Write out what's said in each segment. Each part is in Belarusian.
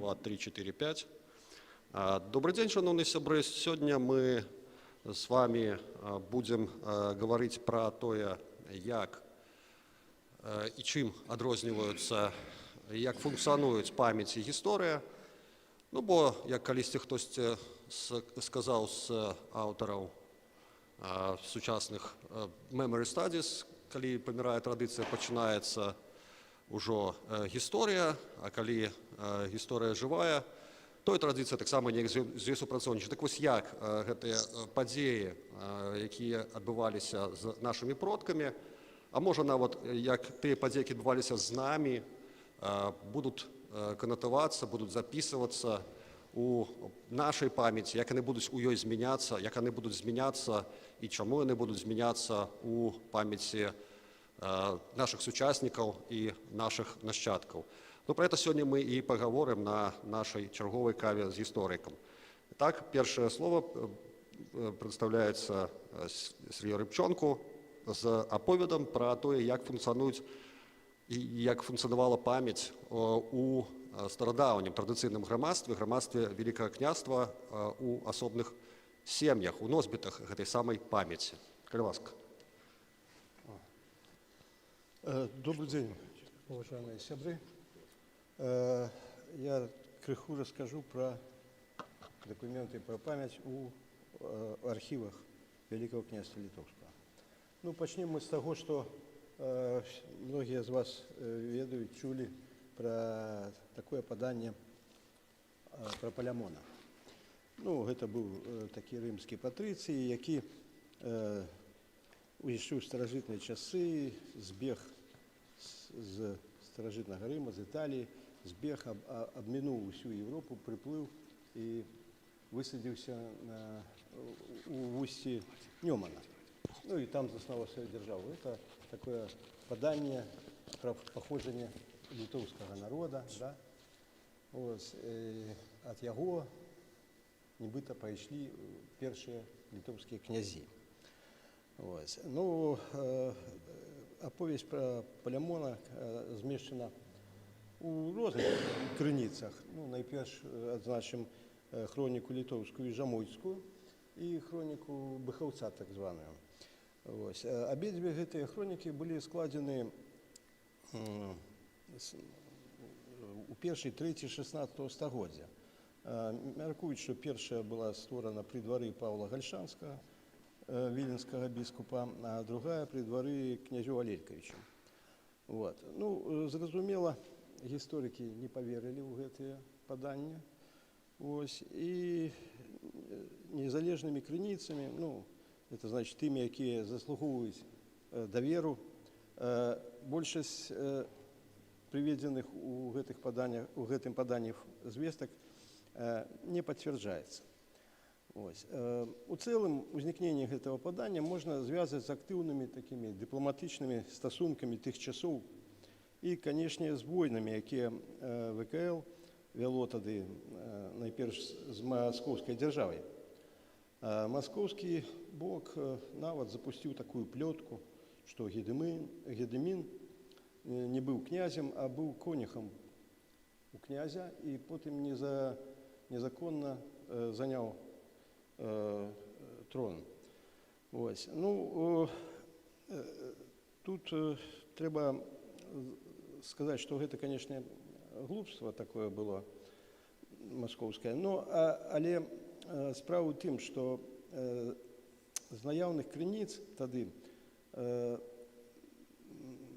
2, 3, 4, 5. Добрый день, шановні сябры. Сёння мы з вами будем говорить про тое, як і чым адрозніваюцца, як функцыянуюць памяць і гісторыя. Ну, бо, як калісьці хтосьці сказаў з аўтараў сучасных memory studies, калі памірае традыцыя, пачынаецца ўжо гісторыя, а калі гісторыя жывая, то і традыцыя таксама неяк з ёй супрацоўнічае. Так вось як гэтыя падзеі, якія адбываліся з нашымі продкамі, а можа нават як тыя падзеі, які адбываліся з намі, будуць канатавацца, будуць запісвацца у нашай памяці, як яны будуць у ёй змяняцца, як яны будуць змяняцца і чаму яны будуць змяняцца у памяці наших сучаснікаў і наших нащадкаў. Ну, про это сёння мы і пагаворым на нашай чарговай каве з гісторыкам. Так, першае слово прадстаўляецца Сергею Рыбчонку з аповедам пра тое, як функцыянуюць і як функцыянавала памяць у старадаўнім традыцыйным грамадстве, грамадстве Великага княства, у асобных сем'ях, у носьбітах гэтай самай памяці. Калі ласка. Добрый день, уважаемые сябры. Я крыху расскажу про документы про память у архивах Великого княжества Литовского. Ну, начнем мы с того, что многие из вас ведают, чули про такое падание про Палямона. Ну, это был такі рымскі патрыцый, які яшчэ ў старажытныя часы збег з старажытнага Рыма, з Італіі, збег, абмінуў усю Европу, прыплыў і высадзіўся у вусці Нёмана. Ну і там заснаваў сваю дзяржаву. Это такое паданне пра паходжанне літоўскага народа, да? Ад яго нібыта пайшлі першыя літоўскія князі. Ну, аповесць пра Палямона змешчана у розных крыніцах. Ну, найперш адзначым хроніку літоўскую і жамойцкую і хроніку Быхаўца, так званую. Абедзве гэтыя хронікі былі складзены у першай трэці 16 стагоддзя. Мяркуюць, што першая была створана пры двары Паўла Гальшанскага, віленскага біскупа, а другая пры двары князю Валерькавіча. Ну, зразумела, гісторыкі не паверылі ў гэтыя паданні. І незалежнымі крыніцамі, ну, это значит тымі, якія заслугоўваюць даверу, большасць прыведзеных у гэтым паданні звестак не пацвярджаецца. У цэлым узнікненне гэтага падання можна звязаць з актыўнымі такімі дыпламатычнымі стасункамі тых часоў і, канешне, з войнамі, якія ВКЛ вяло тады найперш з маскоўскай дзяржавай. Маскоўскі бок нават запусціў такую плётку, што Гедымін не быў князем, а быў конюхам у князя і потым незаконна заняў трон. Ну, тут трэба сказаць, што гэта, канешне, глупства такое было маскоўскае. Але справа ў тым, што з наяўных крыніц тады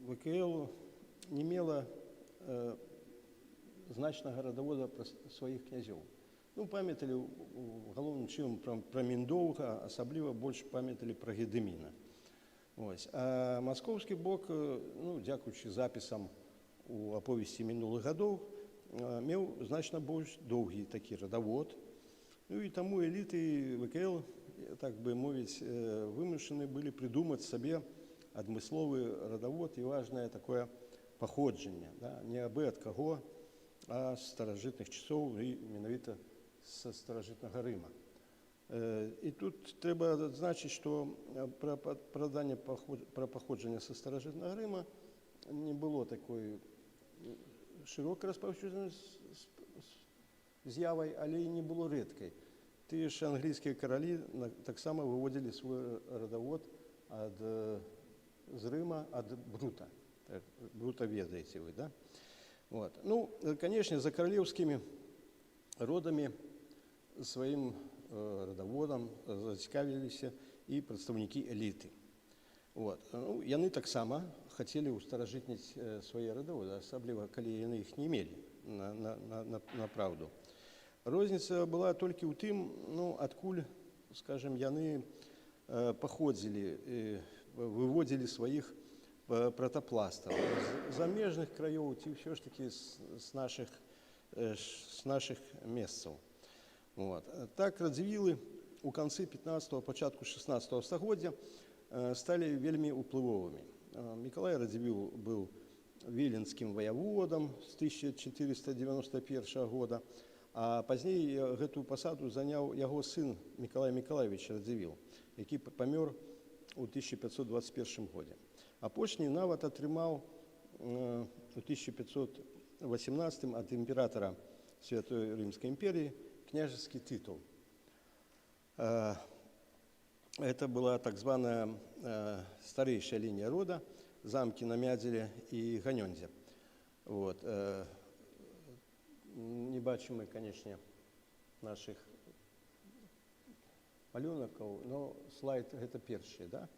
ВКЛ не мела значнага радавода пра сваіх князёў. Ну, памяталі галоўным чынам пра Міндоўга, асабліва больш памяталі пра Гедыміна. А маскоўскі бок, ну, дзякуючы запісам у аповесці мінулых гадоў, меў значна больш доўгі такі радавод. Ну і таму эліты ВКЛ, так бы мовіць, вымушаны былі прыдумаць сабе адмысловы радавод і важнае такое паходжанне. Не абы ад каго, а з старажытных часоў і менавіта са старажытнага Рыма. І тут трэба адзначыць, што пра паходжанне са старажытнага Рыма не было такой шырокай распаўсюджанай з'явай, але і не было рэдкай. Тыя ж англійскія каралі таксама выводзілі свой радавод з Рыма ад Брута. Так, Брута ведаеце вы, да? Вот. Ну, конечно, за каралеўскімі родамі сваім радаводам зацікавіліся і прадстаўнікі эліты. Вот. Ну, яны таксама хацелі устаражытніць свае радаводы, асабліва калі яны іх не мелі на праўду. Розніца была толькі ў тым, ну, адкуль, скажем, яны паходзілі, выводзілі сваіх пратапластаў з замежных краёў ці ўсё ж такі з нашых месцаў. Вот. Так Радзівілы у канцы 15-го, пачатку 16-го стагоддзя сталі вельмі ўплывовымі. Мікалай Радзівіл быў віленскім ваяводам з 1491 года, а пазней гэтую пасаду заняў яго сын Мікалай Мікалаевіч Радзівіл, які памёр у 1521 годзе. Апошні нават атрымаў у 1518 ад імператара Святой Рымскай імперіі княжеский титул. Это была так званая старейшая линия рода, замки на Мядзеле и Ганёндзе. Вот. Не бачим мы, конечно, наших малюнков, но слайд это перший, да?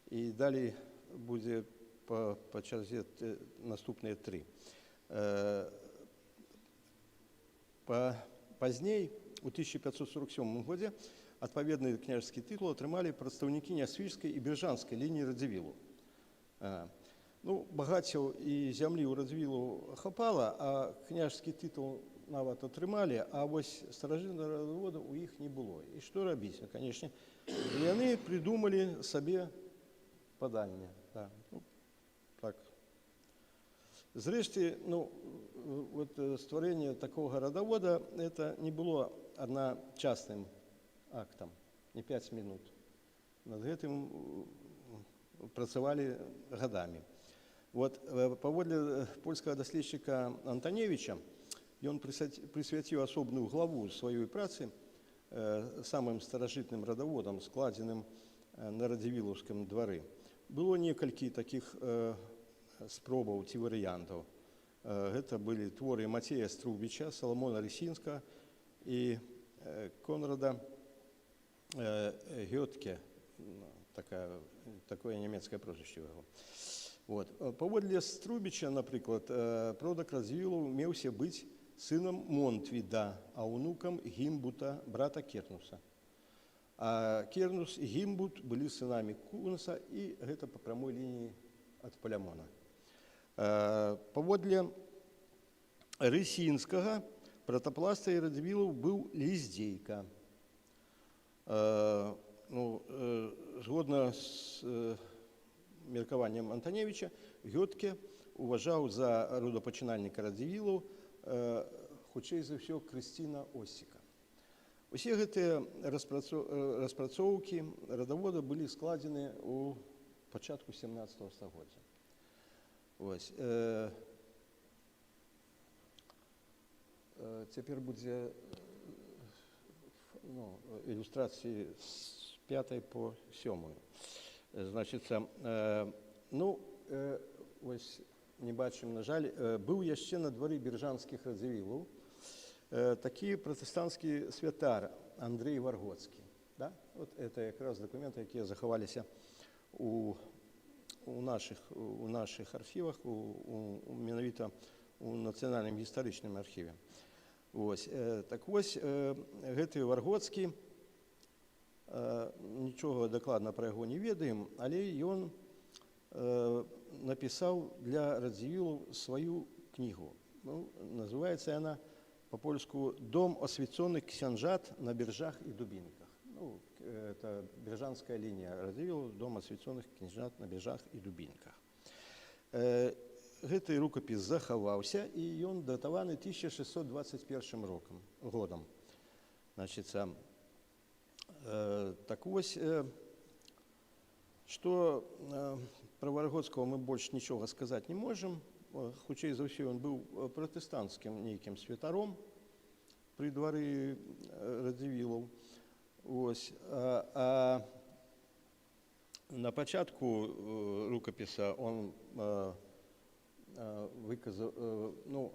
И далее будет по черзе наступные три. Пазней, у 1547 годзе, адпаведны княжскі тытул атрымалі прадстаўнікі Нясвіжскай і Бержанскай лініі Радзівілу. Ну, багаццяў і зямлі ў Радзівілу хапала, а княжскі тытул нават атрымалі, а вось старажытнага радавода ў іх не было. І што рабіць? Канечне, яны придумалі сабе паданне. Да. Ну, так. Зрэшты, ну, вот стварэнне такога радавода это не было адначасным актам, не 5 минут. Над гэтым працавалі гадамі. Вот паводле польскага даследчыка Антаневіча, ён прысвяціў асобную главу сваёй працы самым старажытным радаводам, складзеным на Радзівілаўскім двары. Было некалькі такіх спробаў ці варыянтаў. Гэта былі творы Мацея Струбіча, Саламона Рысінскага і Конрада Гётке, такое нямецкае прозвішча яго. Вот. Паводле Струбіча, напрыклад, продак Радзівілаў меўся быць сынам Монтвіда, а ўнукам Гімбута, брата Кернуса. А Кернус і Гімбут былі сынамі Кунаса, і гэта па прамой лініі ад Палямона. Паводле Рысінскага, пратапластай Радзівілаў быў Ліздзейка. Згодна з меркаваннем Антаневіча, Гётке уважаў за родапачынальніка Радзівілаў хутчэй за ўсё Крысціна Осіка. Усе гэтыя распрацоўкі радавода былі складзены ў пачатку 17-го стагоддзя. Цяпер будзе ілюстрацыі з 5 по 7. Значыцца, вось не бачым, на жаль, быў яшчэ на двары бержанскіх Радзівілаў такі пратэстанцкі святар Андрэй Варгоцкі. Да? Вот это якраз дакументы, якія захаваліся у наших архівах, менавіта у Нацыянальным гістарычным архіве. Так вось, гэты Варгоцкі, нічога дакладна пра яго не ведаем, але ён напісаў для Радзівілаў сваю кнігу. Называецца яна па-польску «Дом освяцённых ксяндзат на бержах і дубінках». Это бержанская линия Радзівілаў, дом освяцённых княжат на бержах і дубінках. Гэты рукапіс захаваўся, і ён датаваны 1621 годам. Значыцца, так вось, што пра Варгоцкага мы больш нічога сказаць не можам. Хутчэй за ўсё, ён быў пратэстанцкім нейкім святаром, при двары Радзівілаў. Ось. А на пачатку рукапіса он выказаў, ну,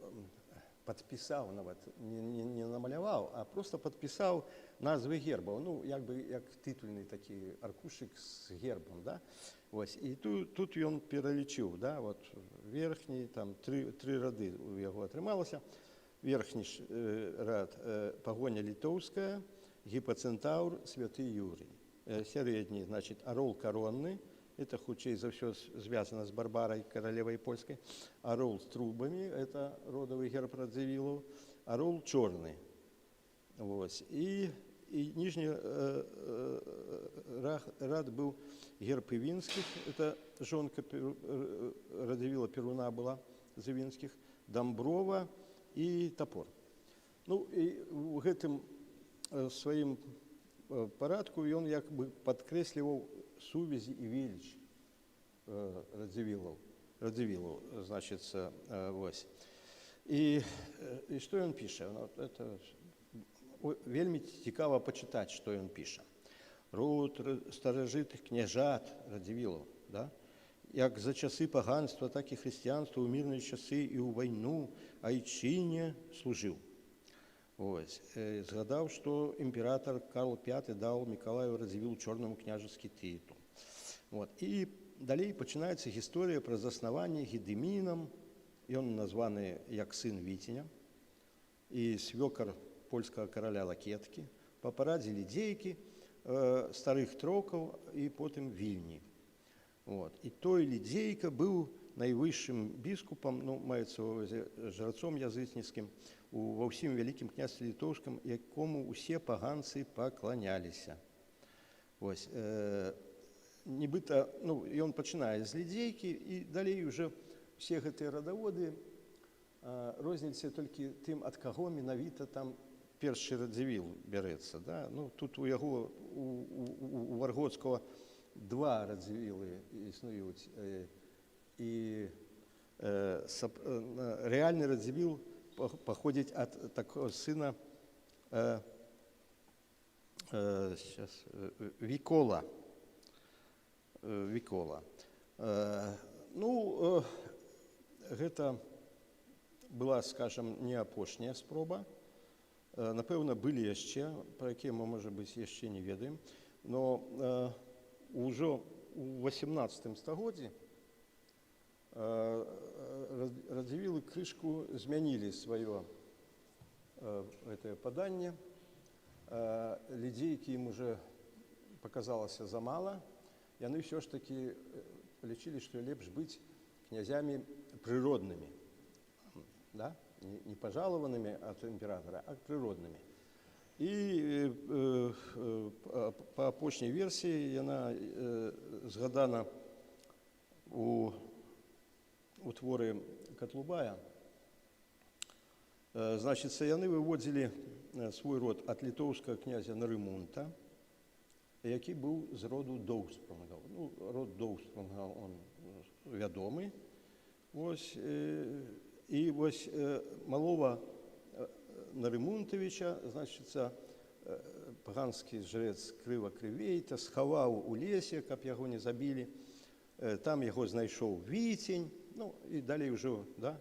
падпісаў нават, не намаляваў, а просто падпісаў назвы гербаў, ну, як бы як тытульны такі аркушык з гербам, да? Ось. І тут ён пералічыў, да, вот верхні, там тры рады у яго атрымалася. Верхні рад пагоня літоўская, гіпацэнтаўр, святы Юрий. Сярэдні, значит, орол коронны, это хутчэй за ўсё звязана з Барбарай, каралевай польскай. Орол з трубамі, это родавы герб Радзівілаў. Орол чорны. Ось. І ніжні рад быў герб Івінскіх, это жонка Радзівіла Перуна была з Івінскіх, Дамброва і топор. Ну, і ў гэтым сваім парадку ён як бы падкрэсліваў сувязі і веліч Радзівілаў, значыцца, вось. І што ён піша? Ну, это вельмі цікава пачытаць, што ён піша. Род старажытых княжат Радзівілаў, да? Як за часы паганства, так і хрысціянства ў мірныя часы і ў вайну айчыне служыў. Ось. Згадаў, што імператор Карл V даў Мікалаю Радзівілу чорнаму княжацкі тытул. Вот. І далей пачынаецца гісторыя пра заснаванне Гедымінам. Ён названы як сын Віценя і свёкар польскага караля Лакеткі. Па парадзе Лідзейкі, старых трокаў і потым Вільні. Вот. І той Лідзейка быў найвышшым біскупам, ну, маецца жрацом язычніцкім, ва ўсім вялікім княстве літоўскім, якому ўсе паганцы пакланяліся. Вось. Нібыта, ну, ён пачынае з Лідзейкі, і далей уже все гэтыя радаводы розніцца толькі тым, ад каго менавіта там першы Радзівіл бярэцца. Да? Ну, тут у яго, у Варгоцкага, два Радзівілы існуюць. І рэальны Радзівіл паходзіць ад такого сына Вікола. Ну, гэта была, скажем, не апошняя спроба. Напэўна, былі яшчэ, пра якія мы, можа быць, яшчэ не ведаем. Но ўжо ў 18 стагоддзі Радзівілы крышку змянілі сваё гэтае паданне. Лідзейкі ім уже паказалася замала. Яны ўсё ж такі лічылі, што лепш быць князямі прыроднымі, да? Не пажалаванымі ад імператара, а прыроднымі. І па апошняй версіі яна згадана у творы Катлубая. Значыцца, яны выводзілі свой род ад літоўскага князя Нарымунта, які быў з роду Доўспрунгаў. Ну, род Доўспрунгаў, он вядомы. Ось, і вось малого Нарымунтавіча, значыцца, паганскі жрец Крыва Крывейта схаваў у лесе, каб яго не забілі. Там яго знайшоў Віцень, ну, і далей ўжо, да,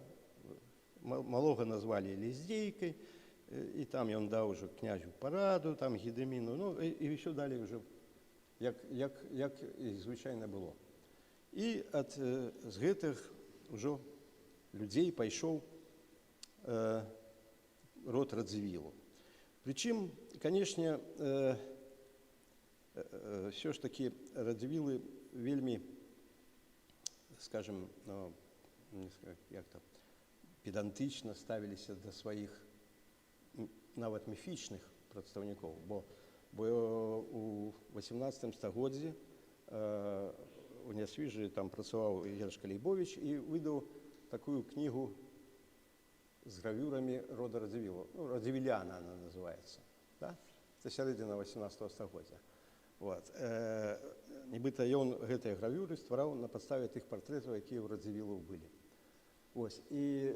малога назвалі Ліздзейкай, і там ён даў ўжо князю параду, там Гедыміну, ну, і ўсё далей ўжо, як і звычайна было. І з гэтых ўжо людзей пайшоў род Радзівілаў. Прычым, канешне, ўсё ж такі Радзівілы вельмі, скажем, ну, як-то педантычна ставіліся да сваіх нават міфічных прадстаўнікоў, бо у 18 стагоддзі у Нясвіжы там працаваў Герш Калейбовіч і выдаў такую кнігу з гравюрамі рода Радзівілаў. Ну, Радзівіляна она называецца. Да? Это сярэдзіна 18 стагоддзя. Вот. Нібыта ён гэтыя гравюры ствараў на падставе тых партрэтаў, якія ў Радзівілаў былі. Ось. І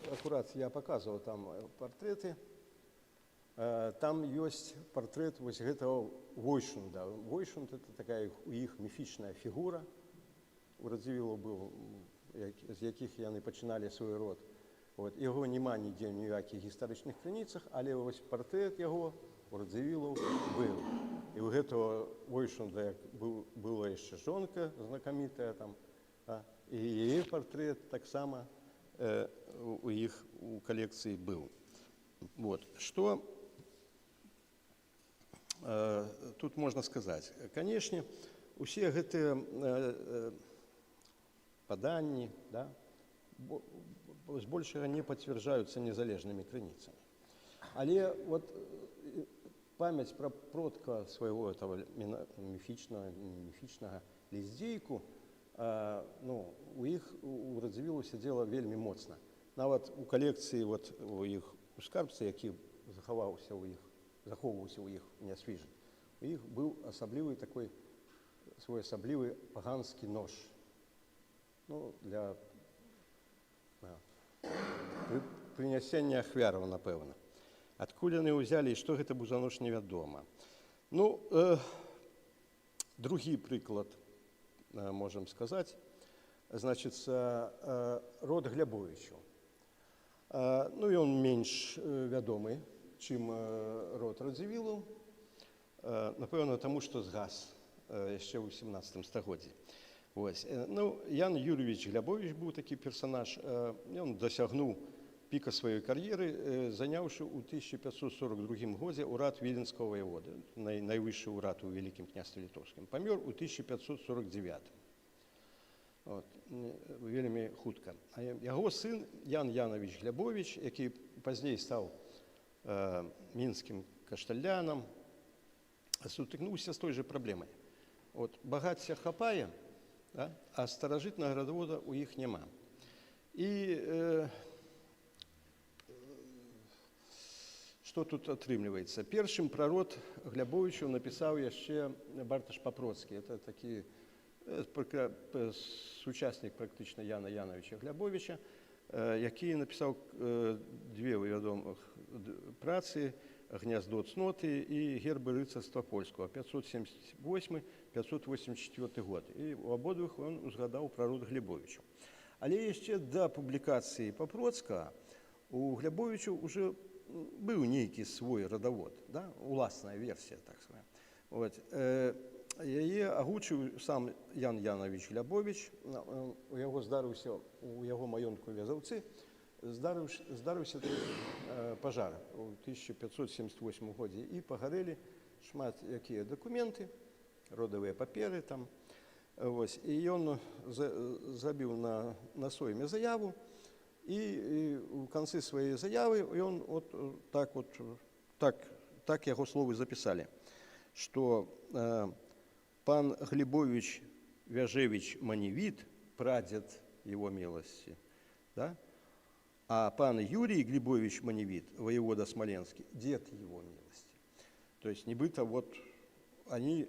акурат я паказваў там партрэты. Там ёсць партрэт вось гэтага Войшунда. Войшунд — это такая у іх міфічная фігура. У Радзівілаў быў, з якіх яны пачыналі свой род. От. Яго няма нідзе ў ніякіх гістарычных крыніцах, але вось партрэт яго у Радзівілаў быў. І у гэтага Войшунда была яшчэ жонка знакамітая там, і яе партрэт таксама у іх у калекцыі быў. Вот. Што тут можна сказаць? Канешне, усе гэтыя паданні, да, збольшага не пацвярджаюцца незалежнымі крыніцамі. Але вот памяць пра продка свайго этого міфічнага ліздзейку, ну, у іх у Радзівілаў сядзела вельмі моцна. Нават у калекцыі вот, у іх у скарбцы, які захоўваўся ў іх нясвіжы, у іх быў асаблівы такой своеасаблівы паганскі нож. Ну, для прынясення ахвяраў, напэўна. Адкуль яны ўзялі і што гэта быў за нож, невядома. Ну, другі прыклад, можам сказаць, значыцца, род Глябовічаў. Ну, ён менш вядомы, чым род Радзівілаў, напэўна, таму, што згас яшчэ ў 17 стагоддзі. Ну, Ян Юрьевич Глябович быў такі персанаж. Ён дасягнуў піка сваёй кар'еры, заняўшы ў 1542 годзе ўрад віленскага ваяводы, найвышшы ўрад у Вялікім княстве літоўскім. Памёр у 1549. Вот, вельмі хутка. А яго сын Ян Янович Глябович, які пазней стаў мінскім кашталянам, сутыкнуўся з той жа праблемай. От, багацця хапае, да, а старажытнага радавода ў іх няма. І што тут атрымліваецца? Першым пра род Глябовічаў напісаў яшчэ Барташ Папроцкі. Это такі сучаснік практычна Яна Яновича Глябовича, які напісаў две вядомых працы «Гняздо цноты» і «Гербы рыцарства польскага» 578-584 год. І ў абодвух ён узгадаў пра род Глябовічаў. Але яшчэ да публікацыі Папроцкага у Глябовічаў уже быў нейкі свой радавод, да? Уласная версія, так сказать. Вот. Яе агучыў сам Ян Янович Глябович. У яго здарыўся, у яго маёнтку Вязаўцы, здарыўся пажар у 1578 годзе, і пагарэлі шмат якія дакументы, родавыя паперы там. Вось. І ён зрабіў на сойме заяву, і у канцы сваёй заявы ён так яго словы запісалі, што пан Глебович Вяжевич Маневит, прадед его милости, да? А пан Юрий Глебович Маневит, воевода Смоленский, дед его милости. То есть небыто вот они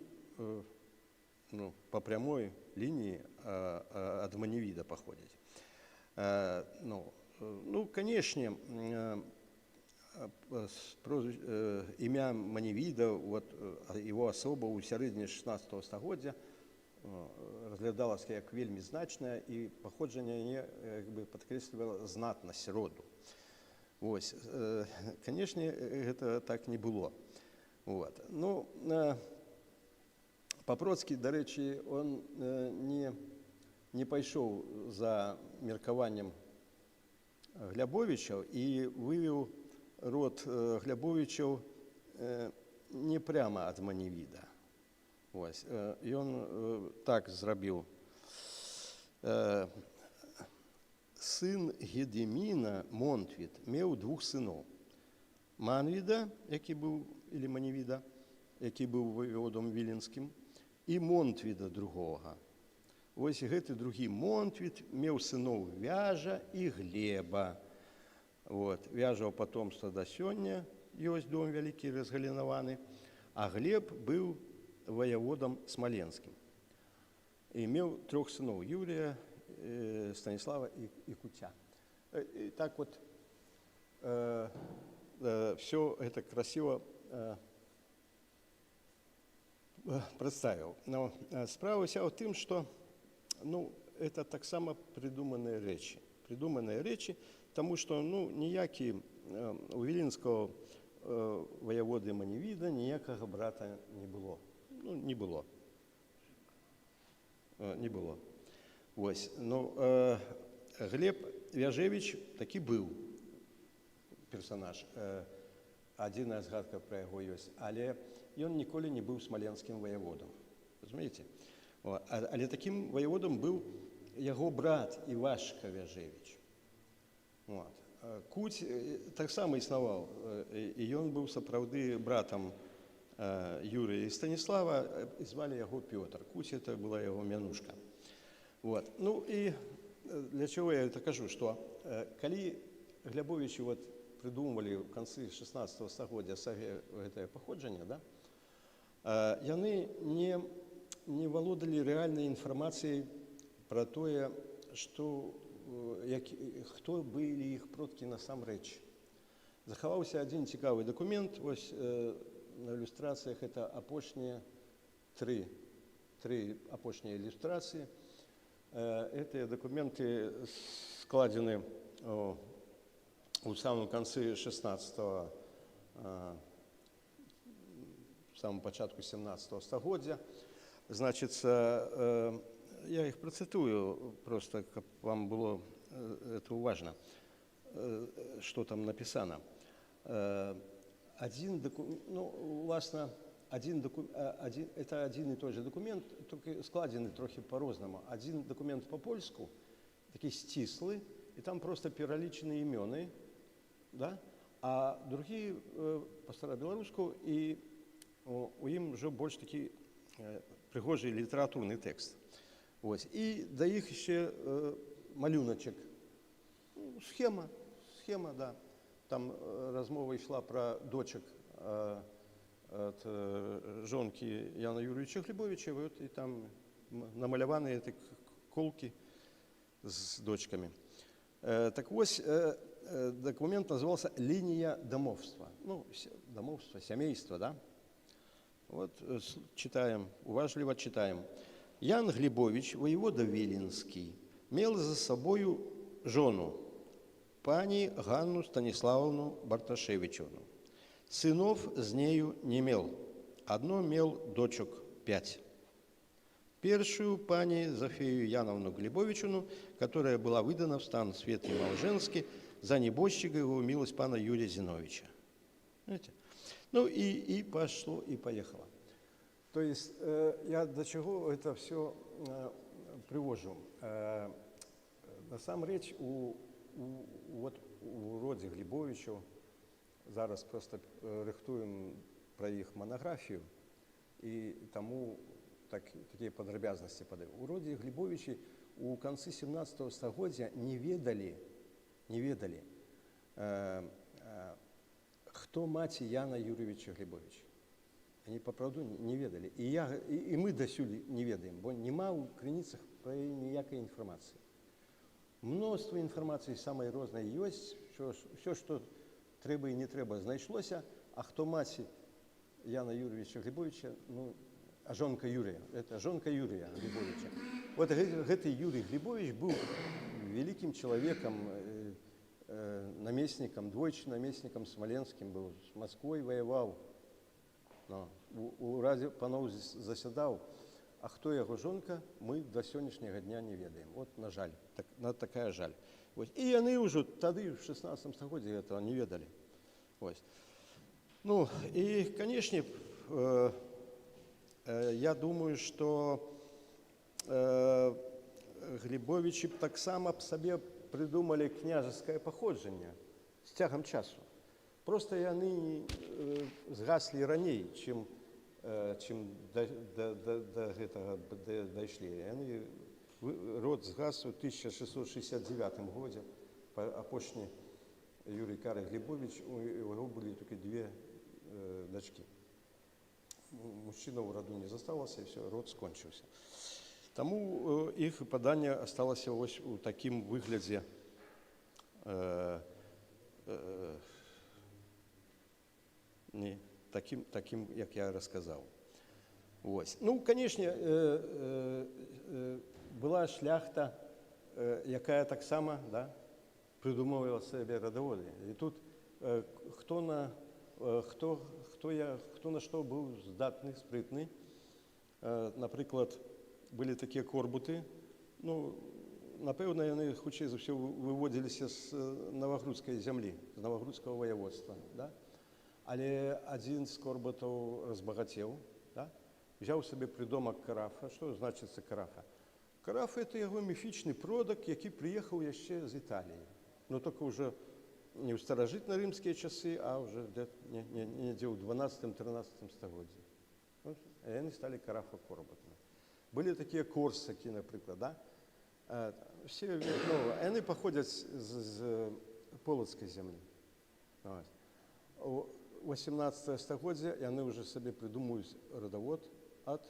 по прямой линии от Маневида походят. Конечно, імя Маневіда, его асоба ў сярэдзіне 16 стагоддзя разглядалася як вельмі значная, і паходжанне яе падкрэслівала знатнасць роду. Канешне, гэта так не было. Ну, Папроцкі, дарэчы, он не пайшоў за меркаваннем Глябовічаў і вывеў род Глябовічаў не прямо ад Маневіда. Ён так зрабіў. Сын Гедеміна, Монтвід, меў двух сыноў. Манвіда, які быў, или Маневіда, які быў воеводом віленскім, і Монтвіда другога. Вось гэты другі Монтвід меў сыноў Вяжа і Глеба. Вяжаў потомства да сёння, ёсць дом вялікі разгалінаваны, а Глеб быў воеводам смаленскім. І меў трох сыноў: Юрія, Станіслава і Куця. І так все это красиво представил. Но справа ўся ў тым, што это таксама придуманыя рэчы, таму што ніякі у віленскага воеводы Маневіда ніякага брата не было. Не было. Вось. Глеб Вяжевіч такі быў персонаж. Адзіная згадка пра яго ёсць, але ён ніколі не быў смаленскім воеводам. Разумееце? Але такім воеводам быў яго брат Івашка Вяжевіч. Куць таксама існаваў, і ён быў сапраўды братам Юрыя і Станіслава, і звалі яго Пётр. Куць – это была яго мянушка. І для чего я это кажу, што калі Глебовічы придумывали в конце 16 стагоддзя гэтае паходжанне, яны не валодалі рэальнай інфармацыяй пра тое, хто былі іх продкі насамрэч. Захаваўся адзін цікавы дакумент, вось на ілюстрацыях это апошнія тры апошнія ілюстрацыі. Гэтыя дакументы складзены у самом канцы 16-го, в самом пачатку 17-го стагоддзя. Значит, я их процитую просто, каб вам было это важно, что там написано. Это один и тот же документ, только складены трохи по-рознаму. Один документ по-польску, такі сціслы, и там просто пералічаны імёны, а другі па-старабеларуску, і у ім уже больш такі прыгожы літаратурны тэкст. І да іх яшчэ малюначак. Схема, да. Там размова ішла пра дочак ад жонкі Яна Юрьевича Глебовича, і там намаляваныя колкі з дочкамі. Так вось, документ назывался «Линия домовства». Домовство, семейство, да? Вот читаем, уважливо читаем. Ян Глебович, воевода Виленский, имел за собою жену, пани Ганну Станиславовну Барташевичевну. Сынов с нею не имел, одно имел дочек 5. Першую пани Зофею Яновну Глебовичевну, которая была выдана в стан Светлый Молженский за небожчика его милость пана Юрия Зиновича. Знаете? И пошло, и поехало. То есть я до чего это все привожу. Насамрэч у роде Глебовичу зараз просто рыхтуем про іх монографію, і тому такие подробязности подаю. У роде Глебовичи у концы 17 стагоддзя не ведали, хто маці Яна Юрьевича Глебовича. Они паправду не ведали. И мы дасюль не ведаем, бо нема у крыніцах пра ніякай інфармацыі. Мноства інфармацыі самай рознай ёсць, все, што трэба і не трэба, знайшлося, а хто маці Яна Юрьевича Глебовича, а жонка Юрия, это жонка Юрия Глебовича. Вот гэты Юрий Глебович был великим человеком, наместником, двойчы наместником смоленским был, с Москвой воевал, у разе паноў засядаў, а хто яго жонка, мы до сённяшняга дня не ведаем. Вот, на жаль, такая жаль. И яны ўжо тады, в 16 стагоддзі, этого не ведали. И, конечно, я думаю, что Глебовичи таксама б сабе придумали княжеское паходжанне з цягам часу. Просто яны згаслі раней, чым до гэтага дайшлі. Род згас у 1669 годзе. Апошні Юрий Карый Глебович, у яго былі толькі 2 дачкі. Мужчина ў раду не засталася, і все, род скончыўся. Таму іх выпаданне асталася вось у такім выглядзе таким, як я розказав. Ось. Ну, звісно, була шляхта, яка так само, да, придумувала собі родоводи. І тут хто на що був здатний, спритний. Наприклад, були такі корбути, ну, напевно, вони, хутчэй за все, виводилися з Новогрудської землі, з Новогрудського воєводства. Да? Але один з корбутів розбагатів, да? Взяв собі придомок Карафа. Що значить Карафа? Карафа – це його міфічний продок, який приїхав ще з Італії. Ну, тільки вже не в старожитно-римські часи, а вже не в 12-13 столітті. І вони стали Карафа-корбутами. Були такі корсаки, наприклад, да? Всі, ну, вони походять з Полоцької землі. У 18 століття вони вже собі придумують родовод від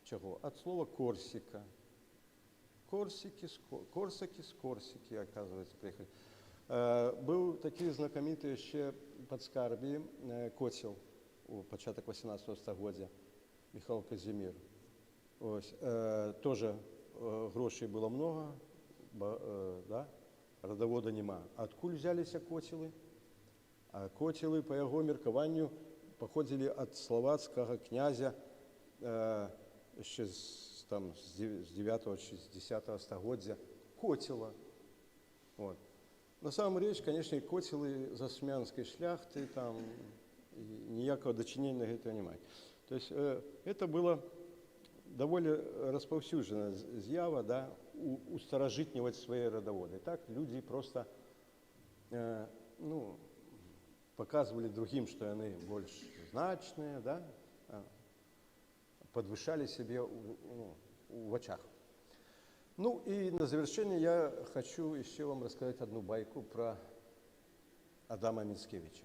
чого? Від слова Корсика. Корсаки з Корсики, оказується, приїхали. Був такий знакомитий ще в Подскарбії Коцел у початок 18 століття, Михайло Казимир. Ось, теж грошей було много, да? Родовода нема. Откуль взялися Коцели? А Коцели, по його міркуванню, походили від словацького князя ще з 9 чи з 10 століття Коцела. Вот. На самом речь, конечно, Коцели засмянской шляхты, там ніякого дочинения до этого немає. То есть это было довольно розповсюджена з'ява, да, устарожитнювати свої родоводи. Так люди просто ну, показывали другим, что они больше значные, да, подвышали себе в очах. Ну и на завершение я хочу еще вам рассказать одну байку про Адама Мицкевича.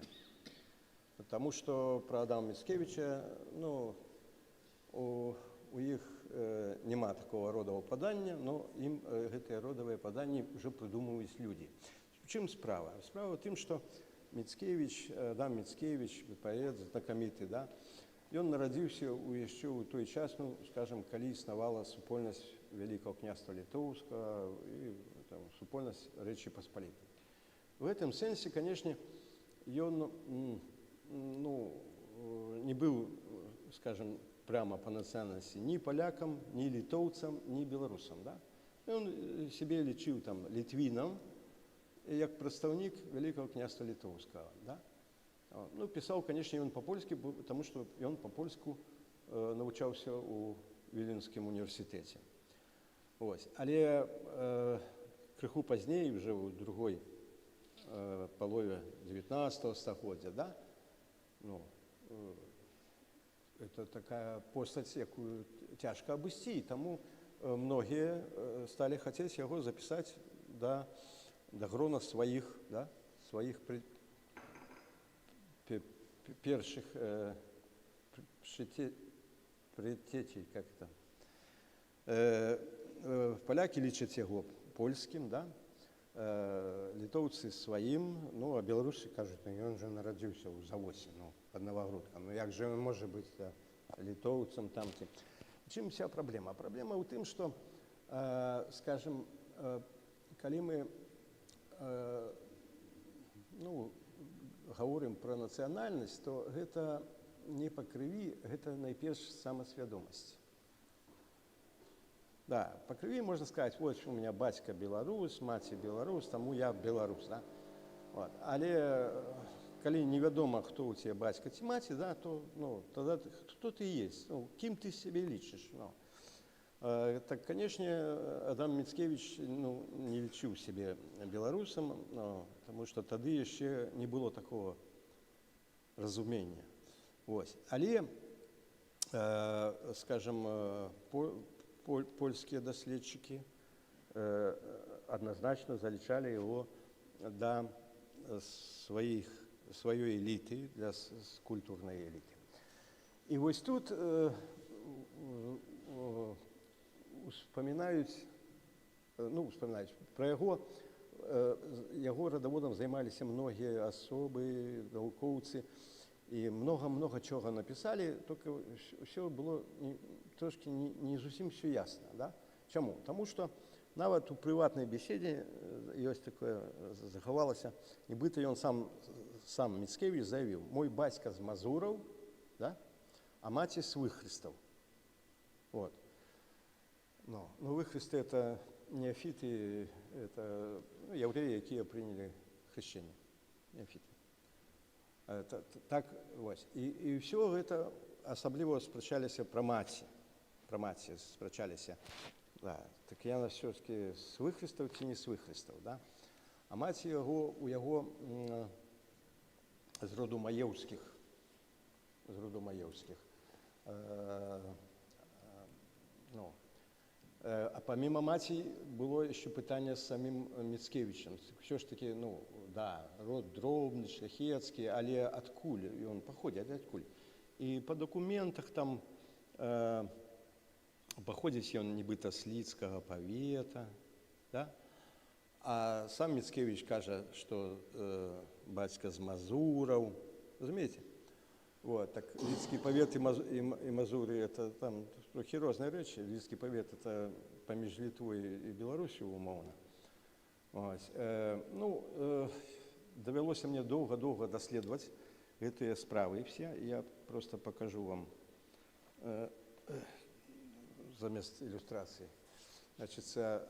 Потому что про Адама Мицкевича, ну, у їх нема такого родового падання, но їм це родове падання вже придумують люди. В чим справа? Справа в тим, що Мицкевич, Адам Мицкевич, поэт знакомитый, да, ён нарадзіўся яшчэ ў той час, ну, скажем, калі існавала супольнасць Великого княства Литовского и там, супольность Речи Посполитой. В этом сенсе, конечно, он ну, не был, скажем, прямо по национальности ни поляком, ни литовцем, ни белорусом. Да? И он себе лечил там литвином, как представник Великого княства Литовского. Да? Ну, писал, конечно, он по-польски, потому что он по-польску научался у Віленському університеті. Ось. Але криху пазней, вже у другой полові 19 століття, да? Ну, це така постать, яку тяжко обійти, і тому многі стали хотіти його записати до грона своїх, да? Своїх перших предтечей, как это. Поляки лічаць яго польскім, да? Літоўцы сваім, ну, а беларусы кажуць, ну, ён жа нарадзіўся ў завосе, ну, пад Новагрудкам, ну, як жа ён можа быць да, літоўцам там ці. Чым вся праблема? Праблема ў тым, што, скажем, калі мы ну, гаворым пра нацыянальнасць, то гэта не па крыві, гэта найперш самасвядомасць. Да, по крови можно сказать, вот у меня батька белорус, мать белорус, тому я белорус, да. Вот. Але коли неведомо, хто у тебе батька ці маті, да, то ну, тоді хто ти є, ну, ким ти себе лічиш. Ну. Так, конечно, Адам Мицкевич ну, не лічив себе белорусом, ну, тому що тоді ще не було такого розуміння. Ось. Але, скажем, польские доследчики однозначно заличали его до своей элиты, для культурной элиты. И вот тут вспоминают про его родоводом займалися многие особы, науковцы. і много чого написали, тільки все було трошки не зовсім все ясно. Да? Чому? Тому що навіть у приватній бесіді ось таке заховалося, нібито він сам Міцкевич заявив: «Мой батько з Мазуров, да? А маті з Вихристов». Вот. Ну, Вихристи – це неофіти, це євреї, які прийняли хрещення. Неофіти. Так, ось. І все це особливо сперечалися про маті сперечалися. Да. Так я все-таки з Вихристов чи не з Вихристов, да? А маті у його з роду Маєвських. А помимо маті було ще питання з самим Міцкевичем. Все ж таки, род дробний, шляхетський, але откуль? І він походить откуль. І по документах там походить він нібито з Ліцького повета, да? А сам Міцкевич каже, що батько з Мазуров. Розумієте? Вот, так Лидский повет и Мазури – это там трохи різні речі. Лидский повет – це поміж Литвою і Білорусією, умовно. Ось. Довелося мені довго досліджувати ці справи всі. Я просто покажу вам замість ілюстрації. Значить, це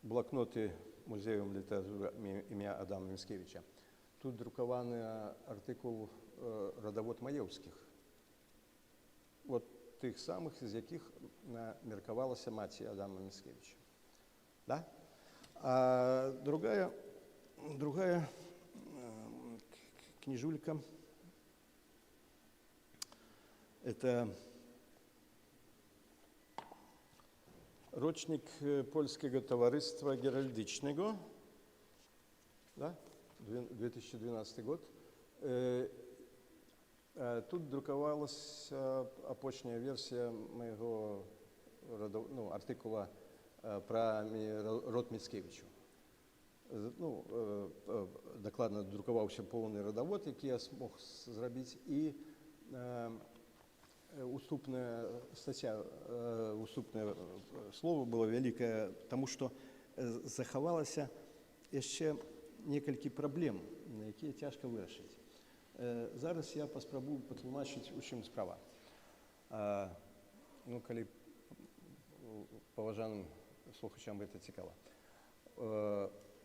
блокноти Музею літератури ім'я Адама Міцкевича. Тут друкований артикул «Родовод Маєвських». От тих самих, з яких міркувалася маті Адама Міцкевича. Да? А другая книжулька – это рочник Польskiego Товариства Геральдичного, да? 2012 год. Тут друкувалась опочная версія моєго артикула про род Міцкевичів. Докладно друкувався повний родовод, який я змог зробити, і уступне стаття, уступне слово було велике, тому що заховалося ще некалькі проблем, на які тяжко вирішити. Зараз я паспрабую патлумачыць, у чым справа. Калі паважаным слухачам гэта цікава.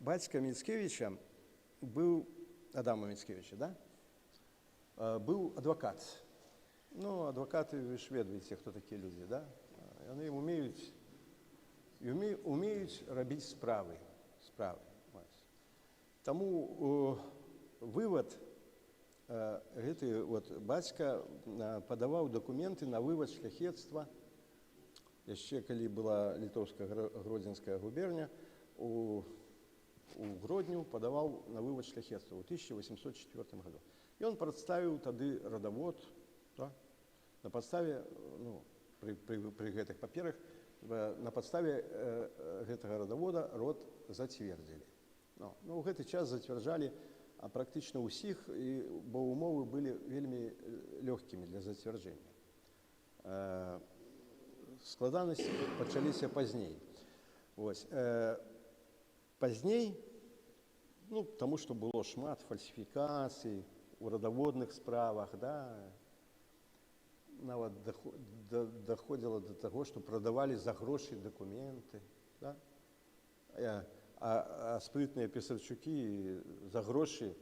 Бацька Міцкевича быў, Адама Міцкевича, да? Быў адвакат. Адвакаты, вы ж ведаеце, хто такія людзі, да? Яны умеюць рабіць справы. Таму вывад гэты бацька падаваў дакументы на вывад шляхецтва, яшчэ калі была літоўская гродзенская губерня, у Гродню падаваў на вывад шляхецтва ў 1804 году. Ён прадставіў тады радавод, да? На падставе, пры гэтых паперах, на падставе гэтага радавода род зацвердзілі. У гэты час зацвярджалі практычна ўсіх, бо умовы былі вельмі лёгкімі для зацвярджэння. Складанасці пачаліся пазней. Пазней, таму што было шмат фальсіфікацый у радаводных справах, да, нават даходзіла да таго, што прадавалі за грошы дакументы, да? А спрытныя пісарчукі за грошы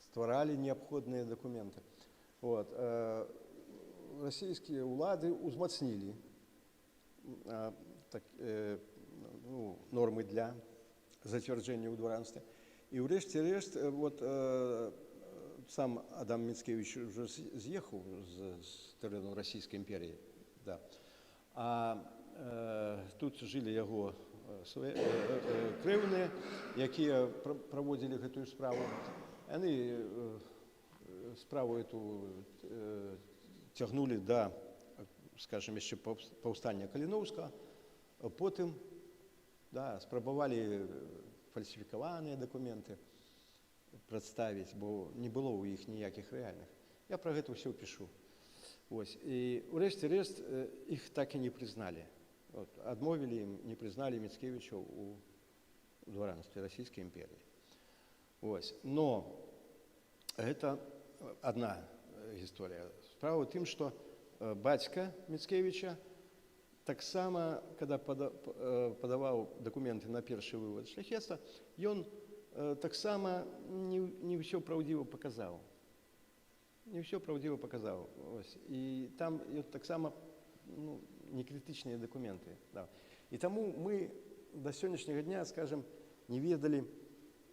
стваралі неабходныя дакументы. Расійскія ўлады ўзмацнілі нормы для зацвярджэння ў дваранстве. І ўрэшце-рэшт сам Адам Міцкевич уже з'ехаў з тэрэну Расійскай імперіі. А тут жылі яго крэўныя, якія праводзілі гэтую справу. Яны справу эту цягнулі да, скажем, яшчэ паўстання Каліноўскага, потым спрабавалі фальсіфікаваныя дакументы. прадставіць, бо не было ў іх ніякіх рэальных. Я пра гэта ўсё пішу. Вось. І ўрэшце рэшт іх так і не прызналі. Вот. Адмовілі ім, не прызналі Міцкевічаў у дваранстве Расійскай імперіі. Вось. Но гэта адна гісторыя. Справа ў тым, што бацька Міцкевіча таксама, када падаваў дакументы на першы вывад шляхецтва, ён таксама не ўсё праўдзіва паказаў. Не ўсё праўдзіва паказаў. Ось. І там таксама некрытычныя дакументы. Да. І таму мы да сённяшняга дня, скажем, не ведалі,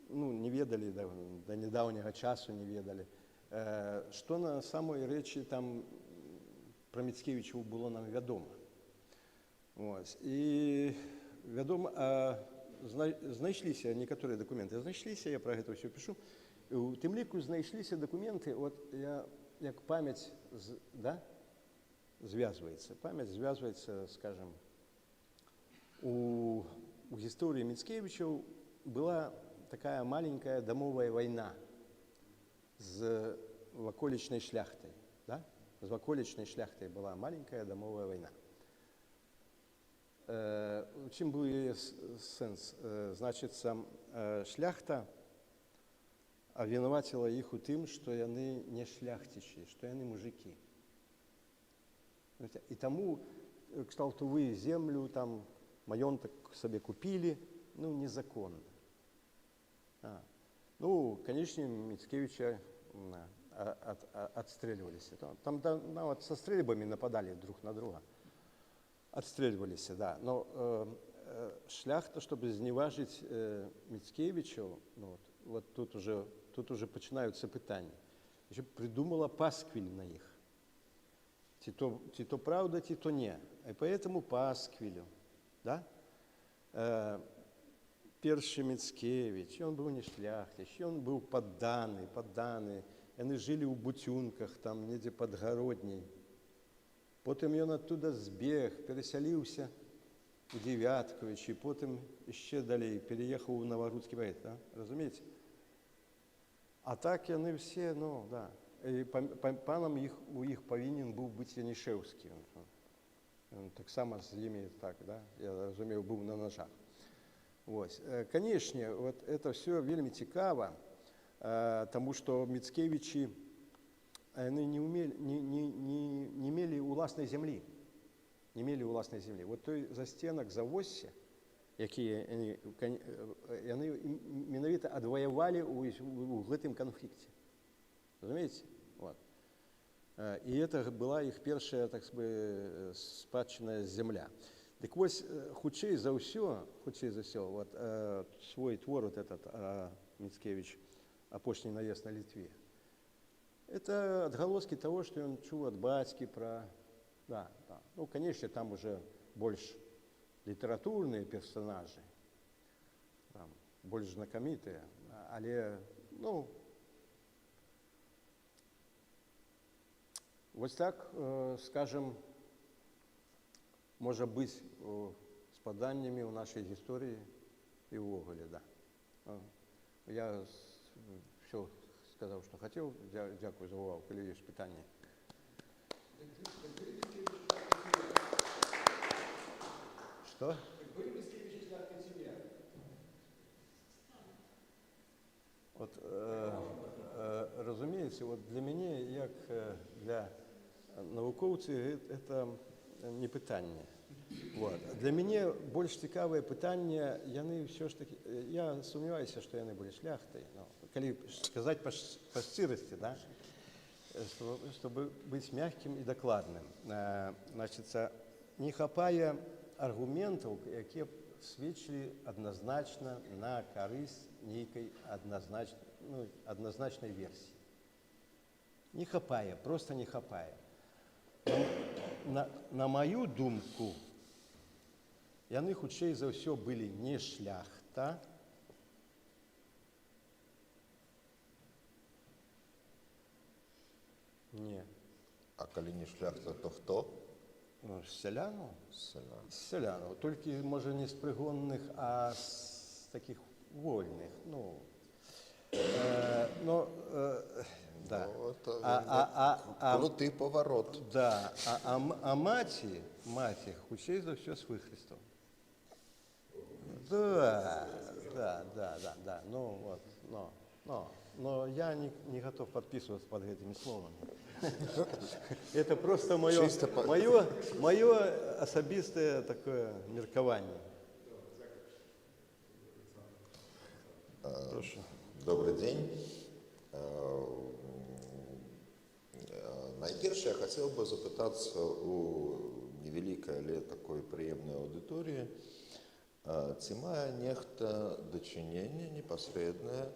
да нядаўняга часу не ведалі, што на самой рэчы там пра Міцкевічаў было нам вядома. Ось. І вядома, знайшліся некаторыя дакументы. Знайшліся, я пра гэта ўсё пішу. У тым ліку знайшліся дакументы, от як памяць звязваецца. Памяць звязваецца, скажем, у гісторыі Міцкевічаў была такая маленькая дамовая вайна з ваколічнай шляхтай. Да? З ваколічнай шляхтай была маленькая дамовая вайна. У чым быў яе сэнс? Значыцца, шляхта абвінаваціла іх у тым, што яны не шляхцічы, што яны мужыкі. І таму кшталту вы землю, там, маёнтак сабе купілі, незаконна. Канечне, Міцкевіча адстрэльваліся. Там нават са стрэльбамі нападалі друг на друга. Адстрэльваліся, да. Но шляхта, щоб зневажыць Міцкевічаў, вот тут уже пачынаюцца пытанні. Придумала пасквіль на іх. Ці то правда, ці то не. І поэтому пасквілю. Да? Першы Міцкевіч, ён быў не шляхціч, ён быў падданы. Яны жылі ў буцюнках, там, недзе пад гародняй. Потым ён адтуда збег, перасяліўся у Дзевятковічы, потым яшчэ далей переехаў у Наварудскі павет. Да? Разумееце? А так яны все, да. І панам у іх павінен быў быць Янішэўскі. Ён таксама з імі, так, да? Я разумею, быў на ножах. Вось. Канешне, вот это все вельмі цікава, таму што Міцкевічы яны не мелі ўласнай зямлі. Не мелі ўласнай зямлі. Вот той застенак завосся, якія яны менавіта адваявалі ў гэтым канфлікце. Разумееце? Вот. І это была іх першая, так бы, спадчынная зямля. Дык вось, хутчэй за ўсё, вот, свой твор, вот этот Міцкевіч, «Апошні наезд на Літве», это отголоски того, что он чуў ад бацькі пра... Да. Конечно, там уже больш літаратурныя персонажы, там, больш знакамітыя, але, вось так, скажем, можа быць з паданнямі ў нашай гісторыі і ўвогуле, да. Я все сказаў, што хацеў. Дзякую за ўвагу. Калі ёсць пытанні. Что? Вот, разумеется, вот для мяне, як для навукоўца, это не пытанне. Вот. Для мяне больш цікавае пытанне, яны ўсё ж таки, я сумняваюся, што яны былі шляхтай, калі сказаць па шчырасці, да? Чтобы быць мягкім і дакладным. Значыцца, не хапае аргументаў, якія б сведчылі адназначна на карысць нейкай адназначнай версіі. Не хапае, проста не хапае. На маю думку, яны хутчэй за ўсё былі не шляхта, не. А калі не шляхта, то хто? Сялянаў. Сялянаў. Толькі, можа, не з прыгонных, а з такіх вольных. Да. Ну, это А крутый поворот. да, а маці, хутчей за ўсё з выхрыстом. Да. Ну вот, но я не готов подписываться под этими словами. Это просто Чисто мое особистое такое меркование. Прошу. Добрый день. Найперше я хотел бы запытаться у невеликой, але такой приемной аудитории, ці мае нехта дачыненне непасрэднае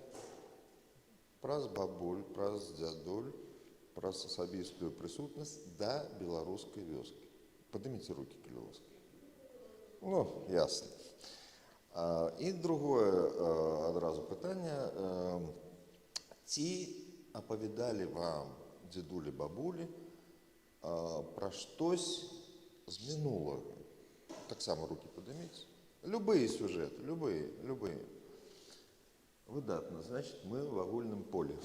праз бабуль, праз дзядуль, праз асабістую прысутнасць да беларускай вёскі. Падыміце рукі, калі ласка. Ну, ясно. І другое адразу пытанне. Ці апавядалі вам дзедулі, бабулі пра штось з мінулага? Таксама рукі падыміце. Любые сюжеты, любые. Выдатна, значит, мы в агульным поле.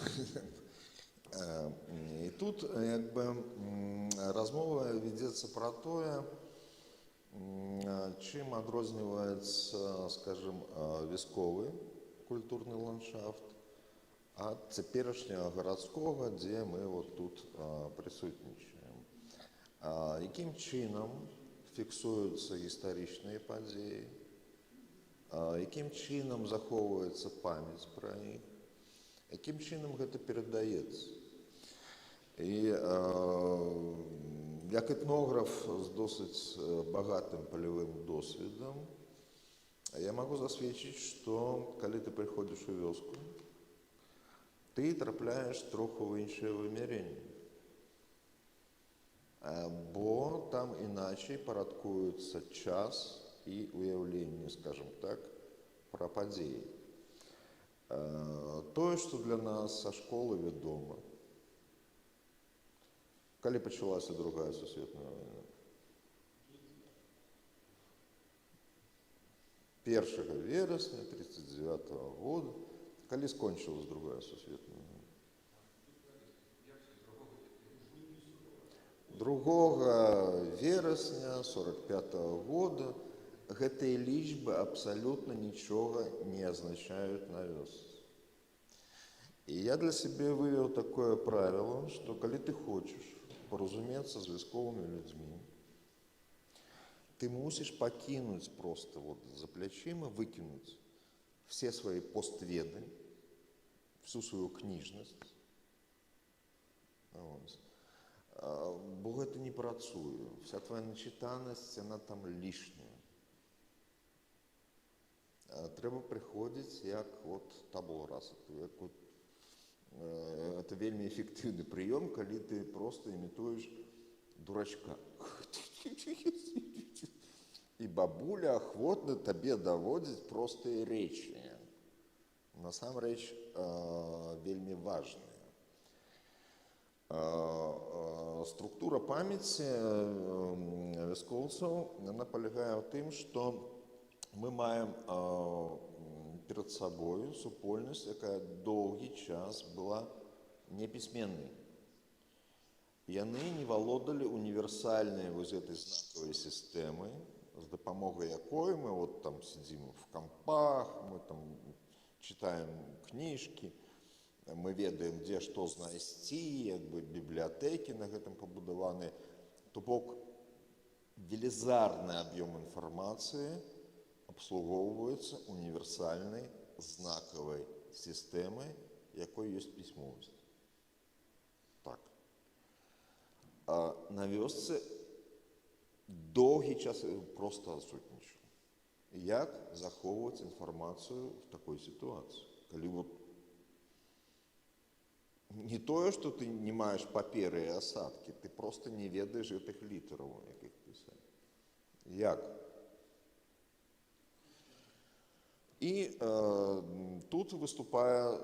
И тут як бы размова вядзецца пра тое, чым адрозніваецца, скажем, вясковы культурны ландшафт ад цяперашняга гарадскога, дзе мы вот тут прысутнічаем. Якім чынам фіксуюцца гістарычныя падзеі, якім чынам захоўваецца памяць пра іх, якім чынам гэта перадаецца. І як этнограф з досыць багатым палявым досведам, я магу засведчыць, што калі ты прыходзіш у вёску, ты трапляеш троху ў іншае вымярэнне. Бо там іначай парадкуецца час і уяўленне, скажем так, пра падзеі. Тое, што для нас са школы вядома, калі пачалася Другая сусветная вайна. 1 верасня 1939 года, калі скончылась Другая сусветная вайна. 2 верасня 1945 года гэтыя лічбы абсалютна нічога не азначаюць на вёсцы. І я для сябе вывеў такое правіло, што калі ты хочаш паразумецца з вясковымі людзьмі, ты мусіш пакінуць проста вот за плячыма, выкінуць все свае постведы, всю сваю кніжнасць. Бо гэта не працуе. Вся твоя начитанасць, яна там лішняя. Трэба прыходзіць як вот табула раса. Это вельмі эфектыўны прыём, калі ты просто імітуеш дурачка. І бабуля ахвотна табе даводзіць простыя рэчы. Насамрэч, вельмі важныя. Структура памяці вяскоўцаў, яна палягае ў тым, што мы маем перад сабою супольнасць, якая доўгі час была непісьменнай. Яны не валодалі універсальнай вось гэтай знакавай сістэмай, з дапамогай якой мы вот там сидзім в кампах, мы там читаем кніжкі, мы ведаем, дзе што знайсці, як бы бібліятэкі на гэтым пабудаваны. То бок велізарны аб'ём інфармацыі абслугоўваецца універсальнай знакавай сістэмай, якой ёсць пісьмовасць. Так. А на вёсцы доўгі час проста адсутнічаў. Як захоўваць інфармацыю в такой сітуацыі? Калі вот не тое, што ты не маеш паперы і асадкі, ты проста не ведаеш гэтых літараў, якіх пісаць. Як? І тут выступае,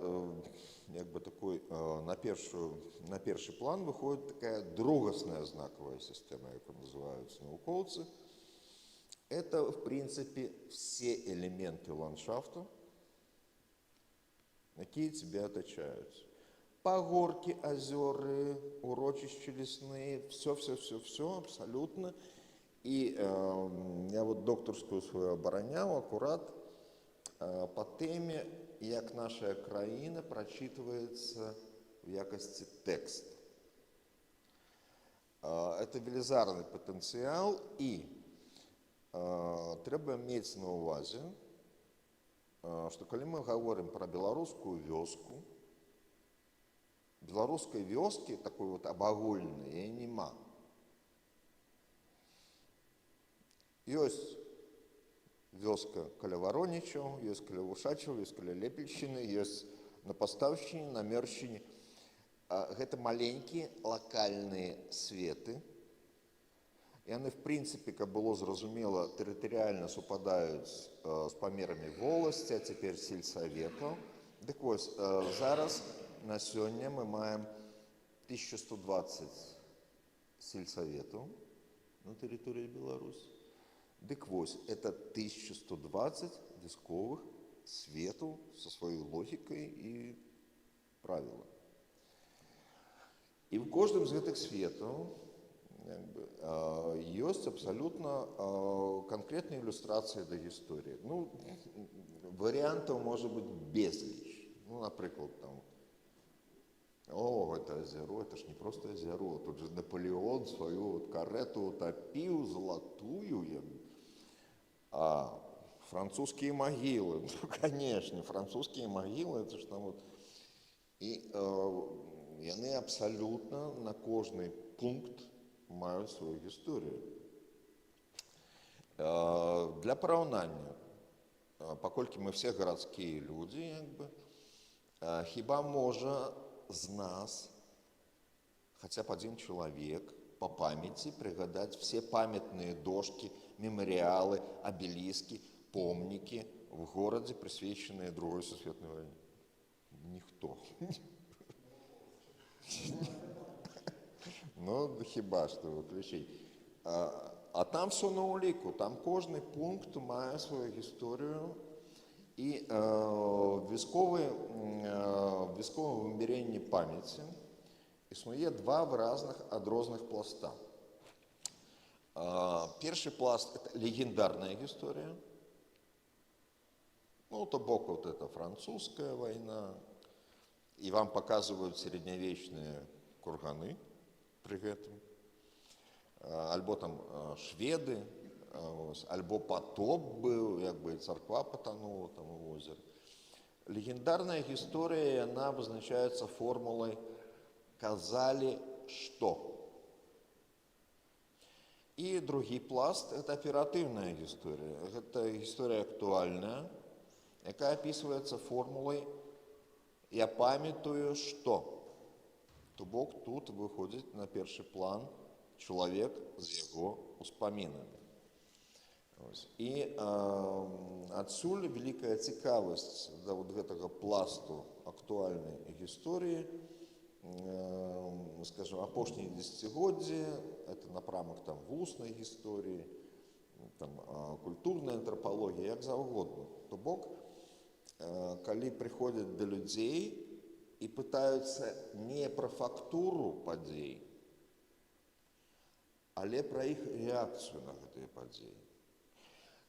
як бы такой, на першы план выходит такая другасная знакавая сістэма, як называюцца навукоўцы. Это, в принципе, все элементы ландшафта, якія тебя оточаюць. Пагорки, азёры, урочища лесные, все абсолютно. И я вот докторскую свою оборонял аккурат по теме, як наша краіна прочитывается в якости текста. Это велізарный потенциал, и трэба мець на увазе, што калі мы говорим про беларускую вёску, беларускай вёскі такой вот абагульнай нема. Ёсць вёска каля Варонічаў, ёсць каля Вушачаў, ёсць каля Лепельшчыны, ёсць на Пастаўшчыне, на Мёршчыне. Гэта маленькія лакальныя светы. Яны, в прынцыпе, каб было зразумела, тэрытарыяльна супадаюць з памерамі воласці, а цяпер сельсаветаў. Дык вось, зараз на сёння мы маем 1120 сельсаветаў на тэрыторыі Беларусі. Дык вось, это 1120 вясковых светаў со сваёй логікай і правілам. І ў кожным з гэтых светаў ёсць абсалютна канкрэтныя ілюстрацыі да гісторыі. Ну, варыянтаў можа быць безліч. Ну, напрыклад, там, это азяро, это ж не просто азяро, тут же Наполеон сваю вот карету утопіў золотую, а французские могилы, ну, конечно, французские могилы, это ж там вот, и яны абсолютно на кожны пункт маюць свою гісторыю. Для параўнання, паколькі мы все гарадскія людзі, хіба можа з нас хотя бы один человек по памяти пригадать все памятные дошки, мемориалы, обелиски, помники в городе, присвященные Другой Сусветной войне? Никто. Ну, хіба што выключить. А там все на уліку, там кожны пункт мае свою гісторыю, і військовым вымярэнні памяці існуе два выразных адрозных пласта. Першы пласт – это легендарная гісторыя. Ну, то бок вот это французская война, и вам показывают средневечные курганы при гэтым, альбо там шведы, альбо потоп быў, як бы і царква потонула там у озеры. Легендарная гісторыя, яна вызначаецца формулай «казалі што». І другі пласт – это аператыўная гісторыя. Гэта гісторыя актуальная, якая опісваецца формулай «я памятаю што». То бок тут выходзіць на першы план чалавек з яго успамінамі. І адсюль вялікая цікавасць да вот гэтага пласту актуальнай гісторыі, скажем, апошнія дзесяцігоддзі, это напрамак там вуснай гісторыі, там культурная антропалогія, як заўгодна. То бок, калі прыходзяць да людзей і пытаюцца не пра фактуру падзей, але пра іх рэакцыю на гэтыя падзеі.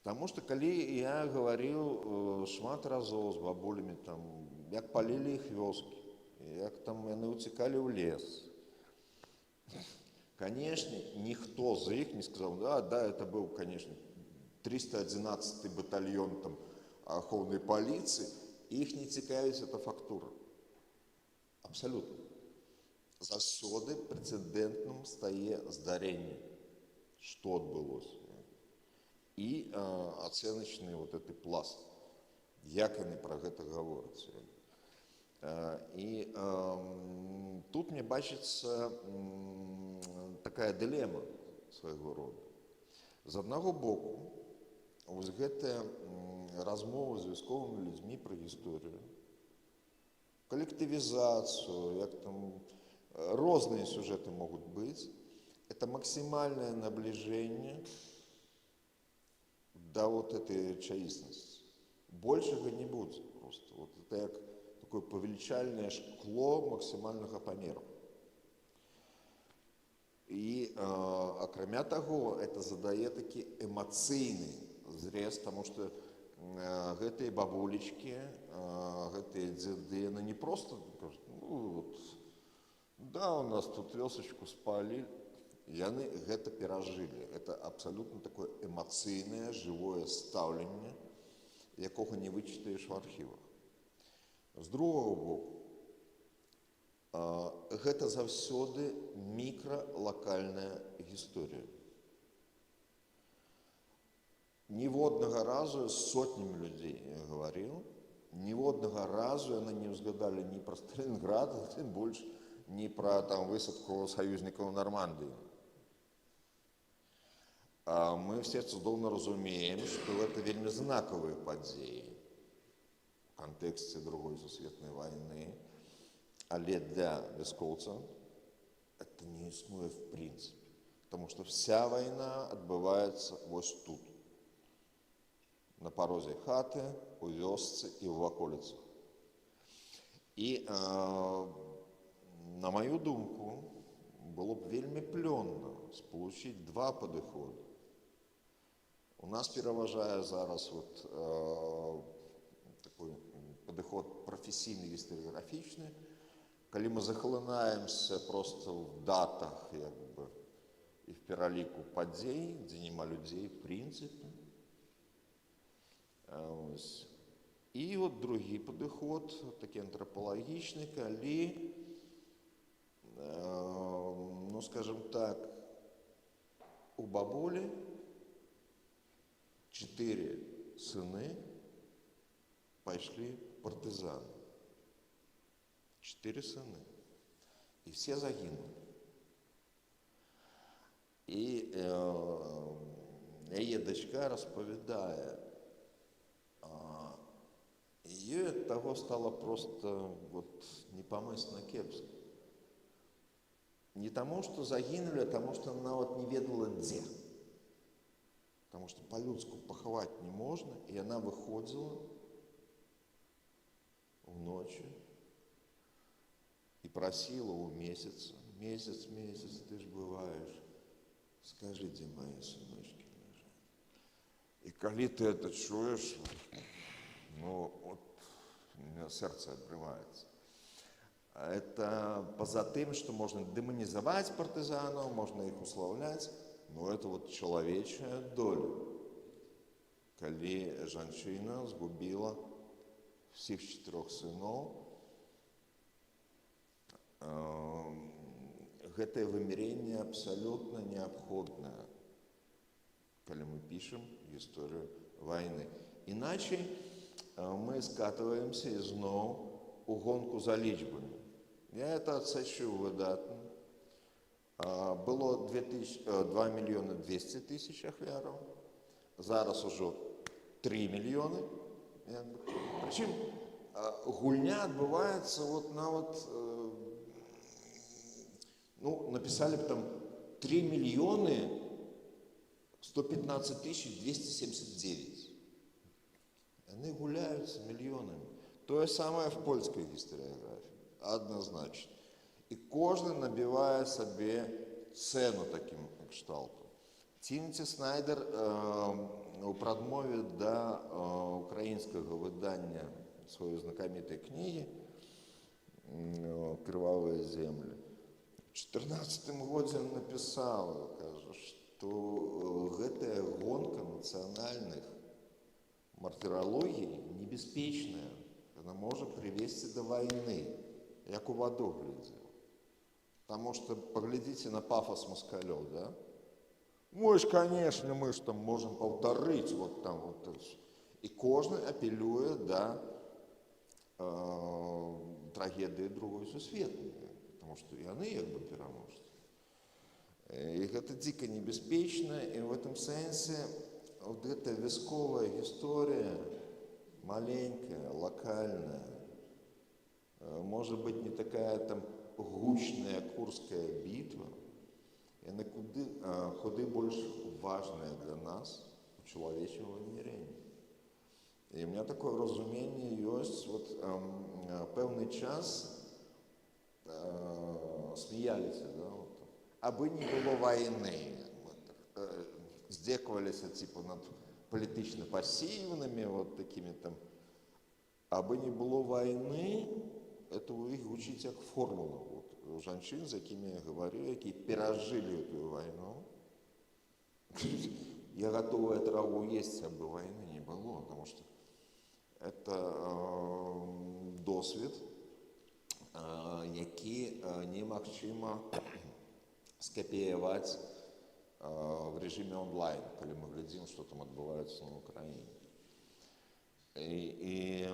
Таму што калі я гаварыў шмат разоў з бабулямі, там, як палілі іх вёскі, як там яны уцікалі ў лес, конечно, ніхто з іх не сказаў, да, это быў, конечно, 311 батальон там ахоўнай паліцыі, іх не цікавіць эта фактура. Абсолютно. Заўсёды прэцэдэнтным стае здарэнне, што адбылося. І ацэначны вот гэты пласт, як яны пра гэта гавораць. І тут мне бачыцца такая дылема свайго роду. З аднаго боку, вось гэтая размова з вясковымі людзьмі пра гісторыю, коллективизацию, як там розныя сюжеты могут быть, это максимальное наближение до вот этой рэчаіснасці. Большего не будет просто. Вот это як такое павелічальнае шкло максімальнага памеру. І акрамя таго, это задае такі эмацыйны зрез, таму што гэтыя бабулечкі, гэтыя дзеды, яны не проста кажуць, ну вот, да, у нас тут вёсачку спалілі, яны гэта перажылі. Это абсалютна такое эмацыйнае, жывое стаўленне, якога не вычытаеш в архівах. З другого боку, гэта заўсёды мікралакальная гісторыя. Ніводнага разу з сотнямі людзей я гаварыў, ніводнага разу яны не ўзгадалі ні пра Сталінград, тым больш ні пра там высадку саюзнікаў у Нармандыі. Мы все цудоўна разумеем, што гэта вельмі знакавыя падзеі у кантэксце Другой сусветнай вайны, але для вяскоўца это не існуе в прынцыпе, потому что вся вайна адбываецца вось тут, на парозе хаты, у вёсцы і ў ваколіцах. І, на маю думку, было б вельмі плённа спалучыць два падыходы. У нас пераважае зараз такой падыход прафесійны гістарыяграфічны, калі мы захлынаемся просто в датах як бы, і в пераліку падзей, дзе няма людзей в прынцыпе. І от другі падыход, такі антрапалагічны, калі, ну, скажем так, у бабулі 4 сыны пайшлі партызаны. 4 сыны. І все загинули. І яе дачка распавядае, ёй ад таго стало просто вот непамысна кепска. Не таму, што загінулі, а таму, што нават не ведала дзе. Таму што па-людску пахаваць не можна, і яна выходзіла уночы і прасіла ў месяц, месяц, ты ж бываеш, скажы, дзе мае сыночкі ляжаць. І калі ты это чуеш, ну, вот, у меня сердце обрывается. Это поза тым, что можно демонизовать партизанов, можно их уславлять, но это вот человечая доля. Калі жанчына згубила всех 4 сыноў, гэтае вымярэнне абсолютно неабходнае, калі мы пишем гісторыю войны. Иначе мы скатываемся ізноў у гонку за лічбамі. Я это адсачу выдатна. Было 2 мільёны 200 тысяч ахвяраў, зараз ужо 3 мільёны. Причым гульня адбываецца вот нават, ну, написали бы там 3 миллиона 115 тысяч 279. Они гуляются миллионами. То же самое в польской историографии. Однозначно. И каждый набивает себе цену таким кшталтом. Тимоті Снайдер у прадмове да украинского выдания своей знакомитой книги «Кровавые земли» в 2014 годзе написал, что гэтая гонка национальных мартирологий небяспечная. Она может привести до войны, як у ваду глядзеў. Потому что поглядите на пафос москалёў, да? Мы ж, конечно, мы ж там можем повторить вот там вот. И каждый апеллюет до трагедии Другой сусветной, потому что и они как бы пераможцы. И это дико небяспечна, и в этом сенсе вот эта вясковая история, маленькая, локальная, может быть не такая там гучная Курская битва, и она куды больше важная для нас у человечего вымярэння. І у меня такое разумение есть, вот певний час сміялися, да, от, аби не було війни, здекувалися типу над політично пасивними, вот такими там, аби не було війни, это у них звучить як формула. Вот, у женщин, з якими я говорю, які пережили эту войну, я готова траву есть, аби войны не было, потому что это досвід, які немагчыма скапіяваць в режиме онлайн, калі мы глядзім, што там адбываецца на Украіне. І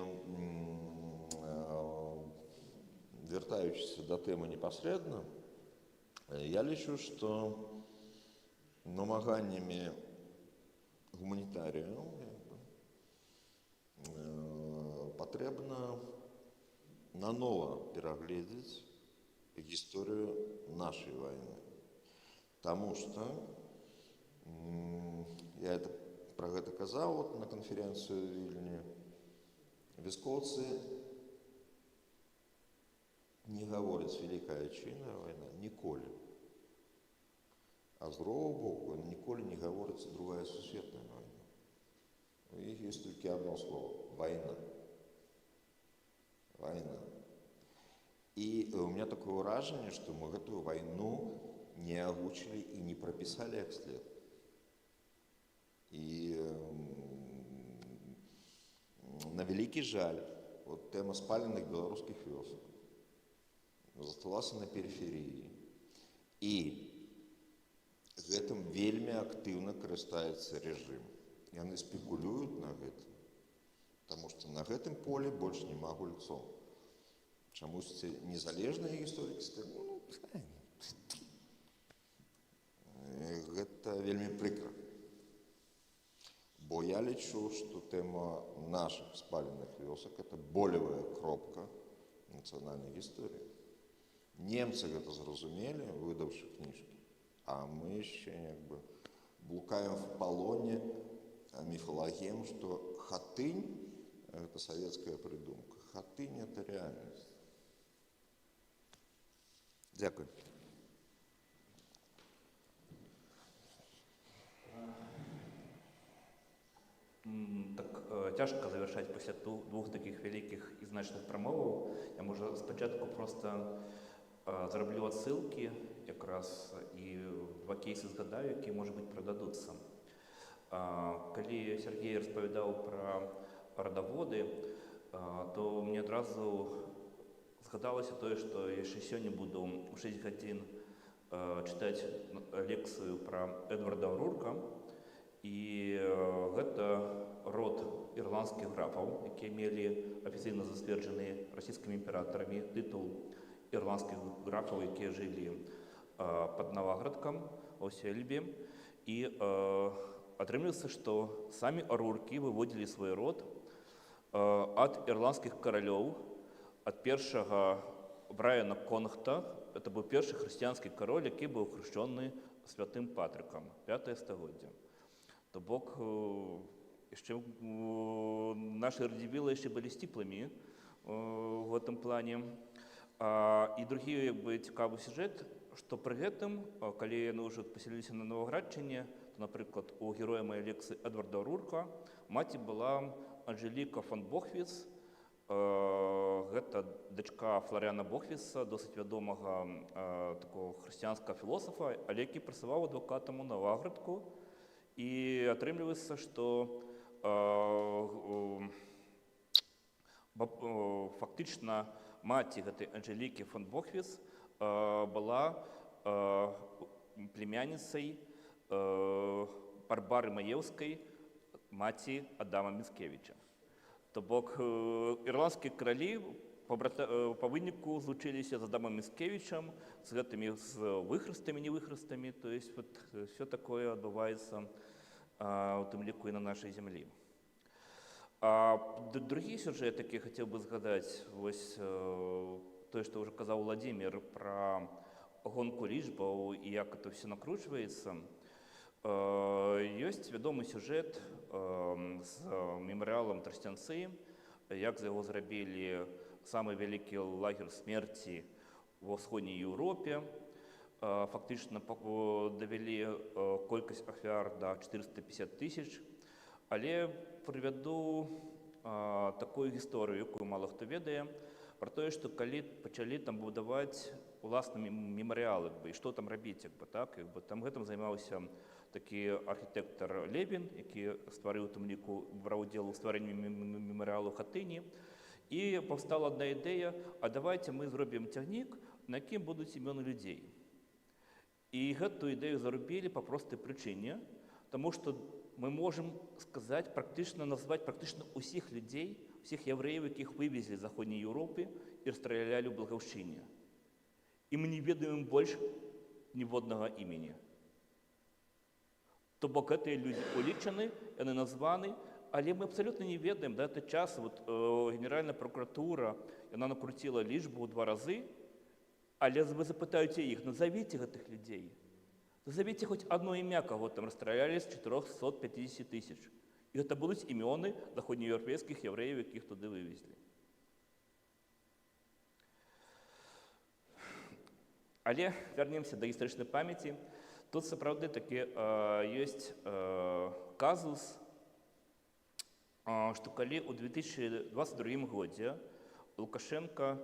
вяртаючыся да тэмы непасрэдна, я лічу, што намаганнямі гуманітарыяў патрэбна нанова перагледзець гісторыю нашай вайны. Таму што я пра гэта казаў вот, на канферэнцыю ў Вільні. Військовцы не гавораць Вялікая Адчайная вайна ніколі. А з другого боку ніколі не гаворыцца Другая сусветная вайна. У іх ёсць толькі одно слово – вайна. Вайна. І у меня такое ўражанне, што мы гэтую вайну не агучылі і не прапісалі як след. І на вялікі жаль, вот тэма спаленых беларускіх вёсак засталася на перыферыі. І гэтым вельмі актыўна карыстаецца рэжым. Яны спекулююць на гэтым, таму што на гэтым поле больш няма гульцоў. Чамусьці незалежныя гісторыкі скажуць, гэта вельмі прыкра. Бо я лічу, што тэма нашых спаленых вёсак – это болевая кропка нацыянальнай гісторыі. Немцы гэта зразумелі, выдаўшы кніжкі, а мы яшчэ як бы блукаем в палоне міфалагем, што Хатынь – это савецкая прыдумка. Хатынь – это рэальнасць. Дякую. Так цяжка завяршаць пасля двух такіх вялікіх і значных прамоваў. Я, можа, спачатку проста зраблю адсылкі якраз і два кейсы згадаю, якія, можа быць, прыдадуцца. Калі Сергей распавядаў пра радаводы, то мне адразу згадалася тое, што яшчэ сёння буду ў 6 гадзін чытаць лекцыю пра Эдварда Рурка. І гэта род ірландскіх графаў, якія мелі афіцыйна зацверджаны расійскімі імператарамі тытул ірландскіх графаў, якія жылі пад Наваградкам у Сельбе. І атрымліваецца, што самі Руркі выводзілі свой род ад ірландскіх каралёў, ад першага Брайана Конахта. Это быў першы хрысціянскі кароль, які быў хрышчоны святым Патрыкам, 5-е стагоддзе. То бок, яшчэ нашы радзівілы яшчэ былі сціплымі в гэтым плане. І другі цікавы сюжэт, што пры гэтым, калі яны ўжо пасяліліся на Новаградчыне, то, напрыклад, у героя маёй лекцыі Эдварда Рурка маці была Анжеліка фон Бохвіц. Гэта дачка Фларіана Бохвіца, досыць вядомага такого хрысціянскага філосафа, але які працаваў адвакатам у Наваградку. І атрымліваецца, што фактычна маці гэтай Анжелікі фон Бохвіц была племянніцай Барбары Маеўскай, маці Адама Міцкевіча. То бок ірландскія каралі па выніку злучыліся з Адамам Міцкевічам, з гэтымі выхрыстамі, невыхрыстамі. То есть вот все такое адбываецца у тым ліку і на нашай зямлі. Другі сюжэт, які хацеў бы згадаць, вось тое, што ўжо казаў Владзімір пра гонку лічбаў і як это все накручваецца. Ёсць вядомы сюжэт з меморіалом Тростянці, як з його зробили самий великий лагер смерті в Східній Європі. Фактично довели кількість офіар до 450 тисяч. Але приведу таку історію, яку мало хто ведає, про те, що коли почали там будувати власне меморіал, і що там робити, там гэтым займався такий архітектор Левін, який створив Томліку, брав уділ у створенні меморіалу в Хатині. І повстала одна ідея, а давайте ми зробимо тягнік, на яким будуть імена людей. І гэту ідею зробили по простій причині, тому що ми можемо сказати, назвати практично усіх людей, всіх євреїв, яких вивезли з Західної Європи і розстріляли в Благовщині. І ми не ведаємо більше ні одного імені. Тобто ці люди улічені, вони названі, але ми абсолютно не ведаємо, до цього часу Генеральна прокуратура, вона накрутила лічбу 2 рази, але ви запитаєте їх, назовіть цих людей. Назовіть хоч одно ім'я, кого там розстріляли з 450 тисяч. І це будуть імені західноєвропейських євреїв, яких туди вивезли. Але вернемося до історичної пам'яті. Тут, справді, таки є казус, що коли у 2022 году Лукашенко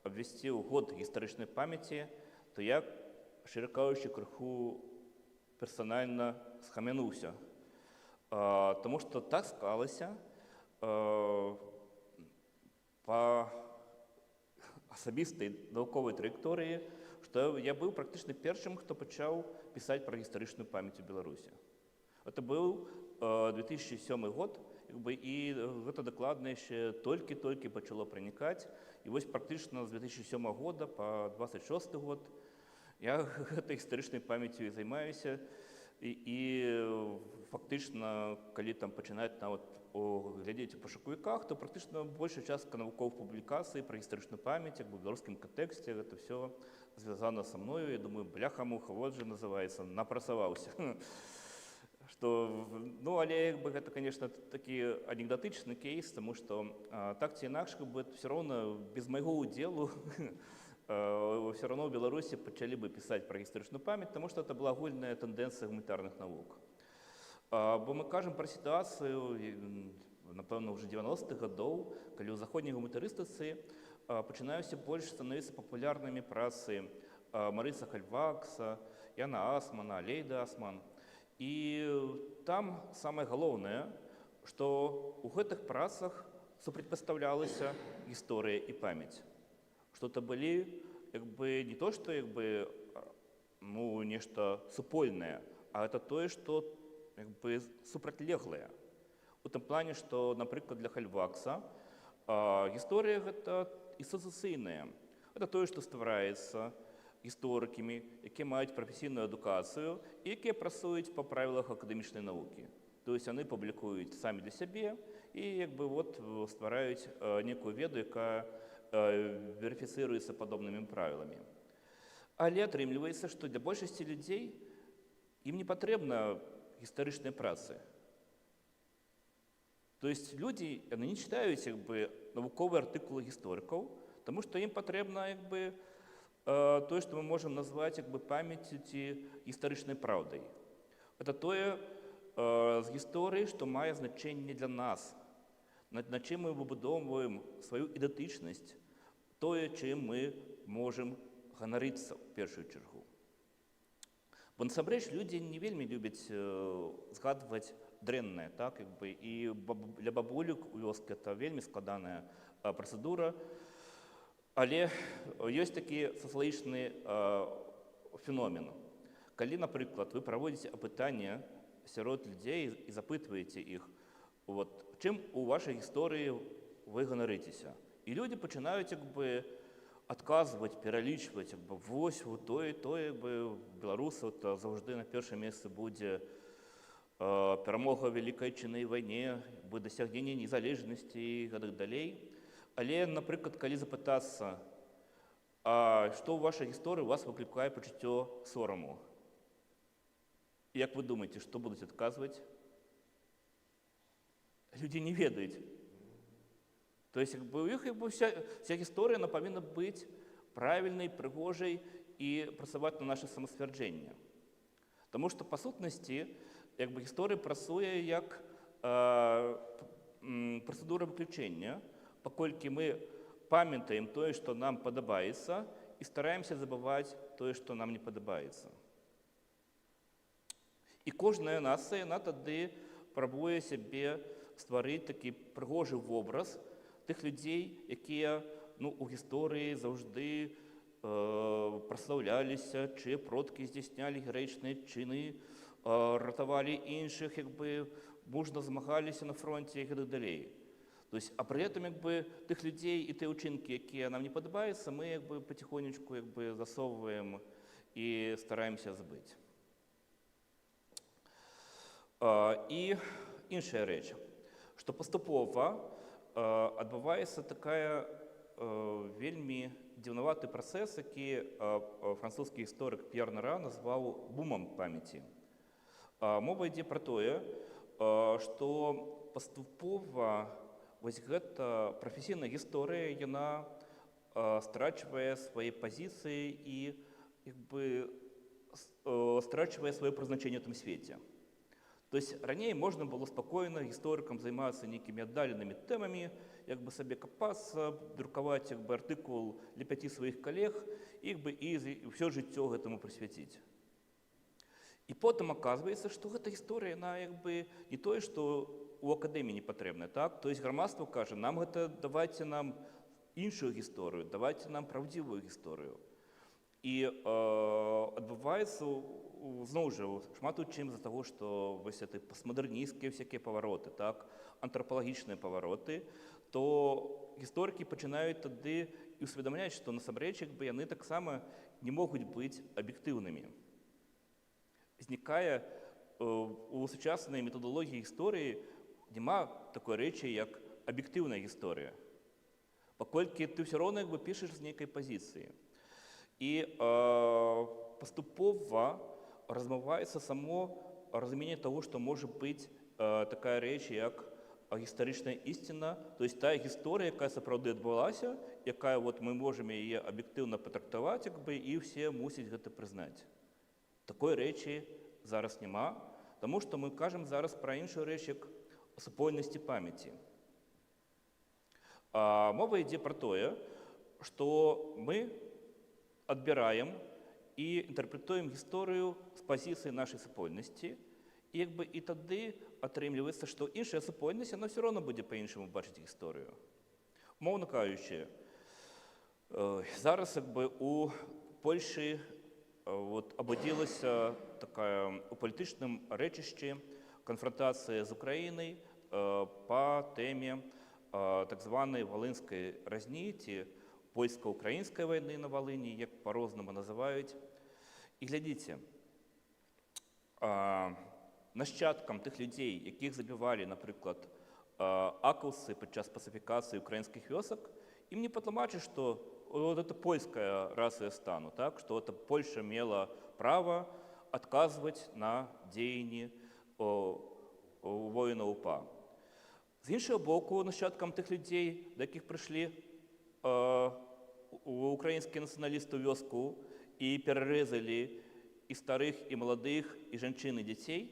обвестил год історичної пам'яті, то я, щиро кажучи, криху персонально схаменувся. Тому що так склалося по особистій науковій траєкторії, що я був практично першим, хто почав писати про історичну пам'ять у Білорусі. Це був 2007 год, і це докладно ще тільки почало проникати. І ось практично з 2007 року по 26 год я історичною пам'яттю займаюся. І фактично, коли там починають глядіти у пошуковиках, то практично більша частина наукових публікацій про історичну пам'ять, в білоруському контексті, це все зв'язано зі мною. Я думаю, бляха-муха, от же називається, напрацювався. Але це, звісно, такий анекдотичний кейс, тому що так чи інакше, все одно без моєго уділу все равно в Беларуси почали бы писать про историчную память, потому что это была огульная тенденция гуманитарных наук. Бо ми кажемо про ситуацію, напевно, вже 90-х годів, коли у заходній гуманітаристиці починаються більш становитися популярними праці Мариса Хальвакса, Яна Асмана, Лейда Асман. І там саме головне, що у гэтых працах супрацьпастаўлялася гісторыя і памяць. Што это былі не то, што нешта супольнае, а это тое, што супрацьлеглае. У тым плане, што, напрыклад, для Хальвакса гісторыя гэта асацыяцыйная. Это тое, што ствараецца гісторыкамі, якія маюць прафесійную адукацыю і якія працуюць па правілах акадэмічнай навукі. То есть яны публікуюць самі для сябе і ствараюць некую веду, якая верифіцыруецца падобнымі правіламі. Але атрымліваецца, што для большасці людзей ім не патрэбна гістарычныя працы. То есть людзі не чытаюць навуковыя артыкулы гісторыкаў, таму што ім патрэбна тое, што мы можам назваць памяццю ці гістарычнай праўдай. Это тое з гісторыі, што мае значэнне для нас, на чым мы выбудоўваем сваю ідэнтычнасць, тое, чым мы можам ганарыцца ў першую чаргу. Бо насамрэч людзі не вельмі любяць згадваць дрэннае, і для бабулек у вёскі это вельмі складаная працэдура. Але ёсць такі сацыялагічны феномен. Калі, напрыклад, вы праводзіце апытанне сярод людзей і запытваеце іх, чым у вашай гісторыі вы ганарыцеся. І людзі пачынаюць адказваць, пералічваць, вось тое, беларусаў заўжды на першым месцы будзе перамога ў Вялікай Адчайнай вайне, дасягненне незалежнасці і гэтак далей. Але, напрыклад, калі запытацца, што ў вашай гісторыі у вас выклікае пачуццё сораму? Як вы думаеце, што будуць адказваць? люди не ведаюць. То есть у іх вся гісторыя павінна быць правільнай, прыгожай і працаваць на наше самасцвярджэнне. Таму што, па сутнасці, гісторыя працуе як працэдура выключэння, паколькі мы памятаем тое, што нам падабаецца, і стараемся забываць тое, што нам не падабаецца. І кожная нацыя, яна тады прабуе сябе стварыць такі прыгожы вобраз тых людзей, якія у гісторыі заўжды праслаўляліся, чые продкі здзяйснялі гераічныя чыны, ратавалі іншых, мужна змагаліся на фронце і гэтак далей. А пры этом тых людзей і тыя ўчынкі, якія нам не падабаюцца, мы паціхонечку засоўваем і стараемся забыць. І іншая рэч, што паступова адбываецца такая вельмі дзіўнаваты працэс, які французскі гісторык П'ер Нара назваў бумам памяці. Мова ідзе пра тое, што паступова вось гэта прафесійная гісторыя, яна страчвае свае пазіцыі і страчвае сваё прызначэнне ў тым свеце. То есть раней можна было спакойна гісторыкам займацца нейкімі аддаленымі тэмамі, сабе капацца, друкаваць артыкул для 5 сваіх калег і ўсё жыццё гэтаму прысвяціць. І потым аказваецца, што гэта гісторыя, яна не тое, што у акадэміі не патрэбна, так? То есть грамадства кажа, нам гэта давайце нам іншую гісторыю, давайце нам праўдзівую гісторыю. І адбываецца, зноў жа, шмат у чым з-за таго, што вось гэты пастмадэрнісцкія всякія павароты, так, антропалагічныя павароты, то гісторыкі пачынаюць тады і ўсведамляць, што насамрэч яны таксама не могуць быць аб'ектыўнымі. Знікае у сучаснай метадалогіі гісторыі няма такой рэчы, як аб'ектыўная гісторыя, паколькі ты ўсё роўна пішаш з нейкай пазіцыі. І паступова размываецца само разуменне таго, што можа быць такая рэч, як гістарычная ісціна, то есть тая гісторыя, якая сапраўды адбылася, якая мы можам яе аб'ектыўна патрактаваць, і ўсе мусяць гэта прызнаць. Такой рэчы зараз няма, таму што мы кажам зараз пра іншую рэч, як супольнасці памяці. Мова ідзе пра тое, што мы адбіраем і інтэрпрэтуем гісторыю з пазіцыі нашай супольнасці, і тады атрымліваецца, што іншая супольнасць, яна ўсё роўна будзе па-іншаму бачыць гісторыю. Умоўна кажучы, зараз у Польшы абудзілася такая у палітычным рэчышчы канфрантацыя з Украінай па тэме так званай валынскай разні ці польска-украінскай вайны на Валыні, як па-рознаму называюць. І глядзіце, нашчадкам тых людзей, якіх забівалі, напрыклад, акаўцы падчас пацыфікацыі украінскіх вёсак, ім не патлумачыць, што это польская раса стану, так? Што Польша мела права адказваць на дзеянні воінаў УПА. З іншага боку, нашчадкам тых людзей, да якіх прыйшлі украінскія нацыяналісты ў вёску і перарэзалі і старых, і маладых, і жанчын, і дзяцей,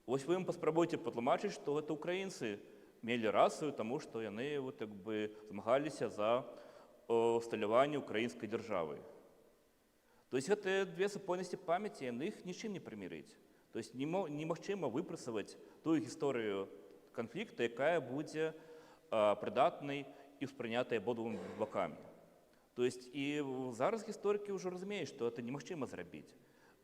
вось вы ім паспрабуйце патлумачыць, што гэта украінцы мелі расу, таму што яны змагаліся за усталяванне украінскай дзяржавы. То есть гэтыя две супольнасці памяці, яны іх нічым не прымірыць. То есть немагчыма выпрацаваць тую гісторыю канфлікта, якая будзе прыдатнай і ўспрынятая абодвумі бакамі. То есть і зараз гісторыкі ўжо разумеюць, што гэта немагчыма зрабіць.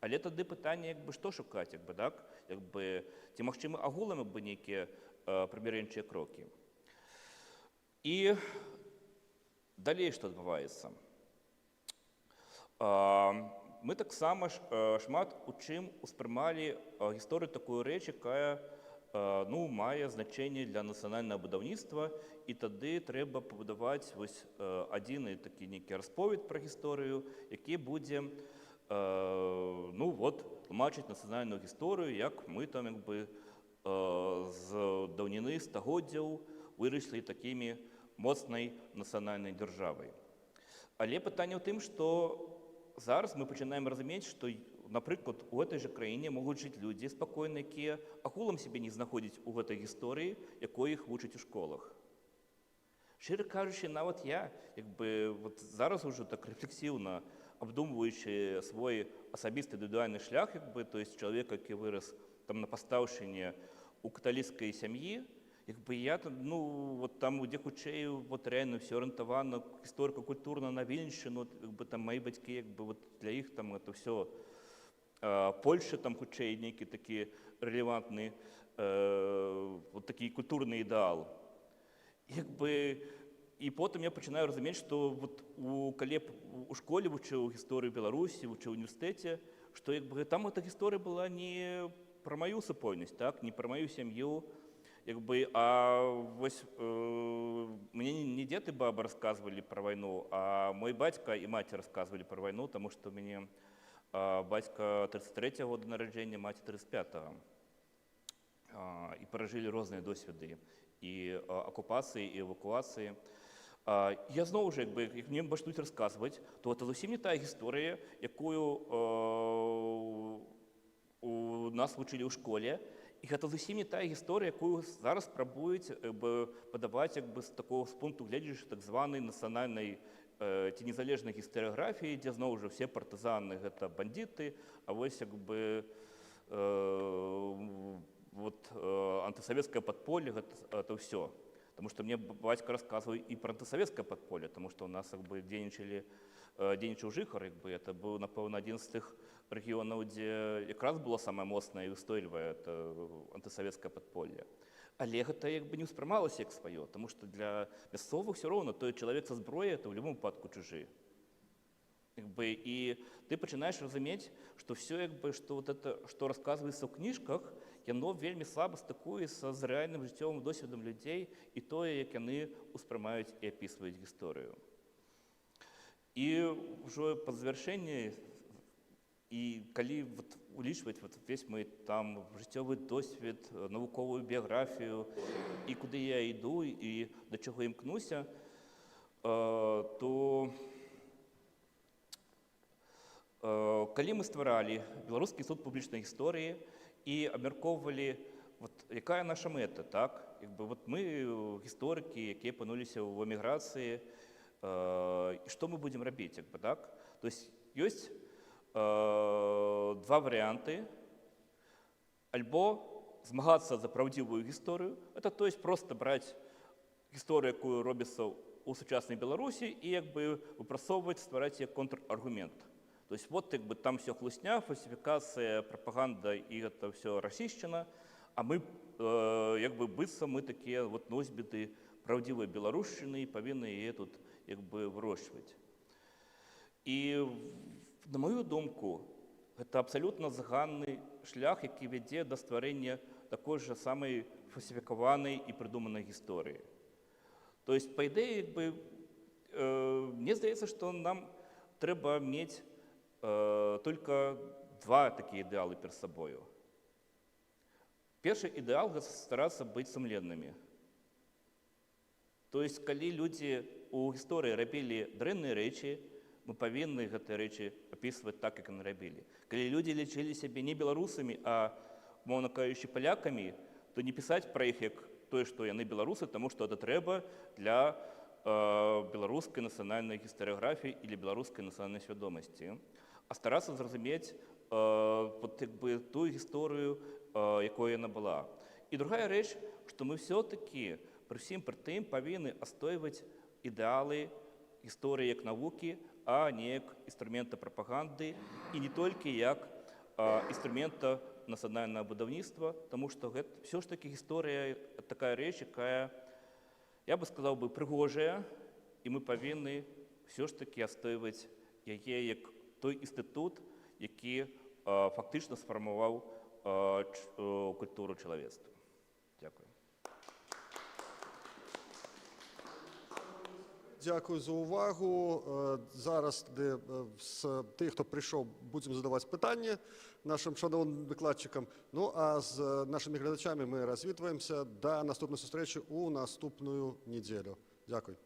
Але тады пытанне, што шукаць, так? Ці магчыма агулам нейкія прымірэнчыя крокі. І далей што адбываецца? Мы таксама шмат у чым успрымалі гісторыю такую рэч, якая мае значэнне для нацыянальнага будаўніцтва, і тады трэба пабудаваць адзіны такі нейкі расповед пра гісторыю, які будзе тлумачыць нацыянальную гісторыю, як мы там з давніни, стагоддзяў выраслі такімі моцнай нацыянальнай дзяржавай. Але пытанне ў тым, што зараз мы пачынаем разумець, што, напрыклад, у гэтай жа краіне могуць жыць людзі спакойна, якія агулам сябе не знаходзяць у гэтай гісторыі, якой іх вучаць у школах. Шчыра кажучы, нават я, зараз ужо так рэфлексіўна абдумваючы свой асабісты індывідуальны шлях, то есть чалавек, які вырас там на пастаўшчыне у каталіцкай сям'і, я там, где хутчэй реально все арыентавана гісторыка-культурна на Вільнюсшчыну, там мои бацькі, для іх там это все Польша, там хутчэй нейкі такі рэлевантны такі культурны ідэал. І потым я пачынаю разумець, што калі у школе вучыў гісторыю Беларусі, вучыў у універсітэце, што там эта гісторыя была не пра маю супольнасць, не пра маю сям'ю, а вось мне не дзед і баба расказвалі пра вайну, а мой бацька і маці расказвалі пра вайну, таму што ў мяне бацька 33-го года нараджэння, маці 35-го. І перажылі розныя досведы і акупацыі, і эвакуацыі. Я зноў жа, як мне пачнуць расказваць, то гэта зусім не тая гісторыя, якую у нас вучылі ў школе, і гэта зусім не тая гісторыя, якую зараз спрабуюць падаваць з такого пункту гледжання так званай нацыянальнай ці незалежнай гістарыяграфіі, дзе зноў жа все партызаны гэта бандіты, а вось антысавецкае падполле гэта ўсё. Таму што мне бацька расказваў і пра антысавецкае падполле, таму што ў нас дзейнічаў жыхар, это быў, напэўна, адзін з тых рэгіёнаў, дзе якраз было самае моцнае і устойлівае антысавецкае падполле. Але гэта не ўспрымалася як сваё, таму што для мясцовых все роўна той чалавек са зброяй это ў любым выпадку чужы. І ты пачынаеш разумець, што все, што расказваецца ў кніжках, яно вельмі слаба стыкуецца з рэальным жыццёвым досведам людзей і тое, як яны ўспрымаюць і апісваюць гісторыю. І ўжо па завяршэнні, і калі улічваць весь мой там жыццёвы досвед, навуковую біяграфію, і куды я іду, і да чаго імкнуся, то калі мы стваралі Беларускі інстытут публічнай гісторыі і абмяркоўвалі, якая наша мэта, мы гісторыкі, якія апынуліся ў эміграцыі, і што мы будзем рабіць, То есть ёсць два варыянты. Альбо змагацца за праўдзівую гісторыю, это то есть просто браць гісторыю, якую робіцца ў сучаснай Беларусі, і выпрацоўваць, ствараць як контраргумент. То есть там все хлусня, фальсификация, пропаганда, и это все расійшчына, а мы быццам мы такія носьбіты праўдзівай беларушчыны і павінны яе тут вырошчваць. І на мою думку, гэта абсалютна заганны шлях, які вядзе да стварэння такой жа самай фальсіфікаванай і прыдуманай гісторыі. То есть, па ідэі, мне здаецца, што нам трэба мець только два такія ідэалы перад сабою. Першы ідэал — гэта старацца быць сумленнымі. То есть, калі людзі ў гісторыі рабілі дрэнныя рэчы, мы павінны гэтыя рэчы апісваць так, як яны рабілі. Калі людзі лічылі сябе не беларусамі, а, умоўна кажучы, палякамі, то не пісаць пра іх як тое, што яны беларусы, таму што гэта трэба для беларускай нацыянальнай гістарыяграфіі і для беларускай нацыянальнай свядомасці, а старацца зразумець тую гісторыю, якой яна была. І другая рэч, што мы все-таки пры ўсім пры тым павінны адстойваць ідэалы гісторыі як навукі, а не як інструмента прапаганды і не толькі як інструмента нацыянальнага будаўніцтва, таму што гэта все ж таки гісторыя такая рэч, якая, я бы сказаў, прыгожая, і мы павінны все ж таки адстойваць яе як той інстытут, які фактычна сфармаваў культуру чалавецтва. Дякую. Дякую за увагу. Зараз з тих, хто прийшов, будемо задавати питання нашим шановним викладчикам. Ну а з нашими глядачами ми розвітуємося. До наступної зустрічі у наступну неділю. Дякую.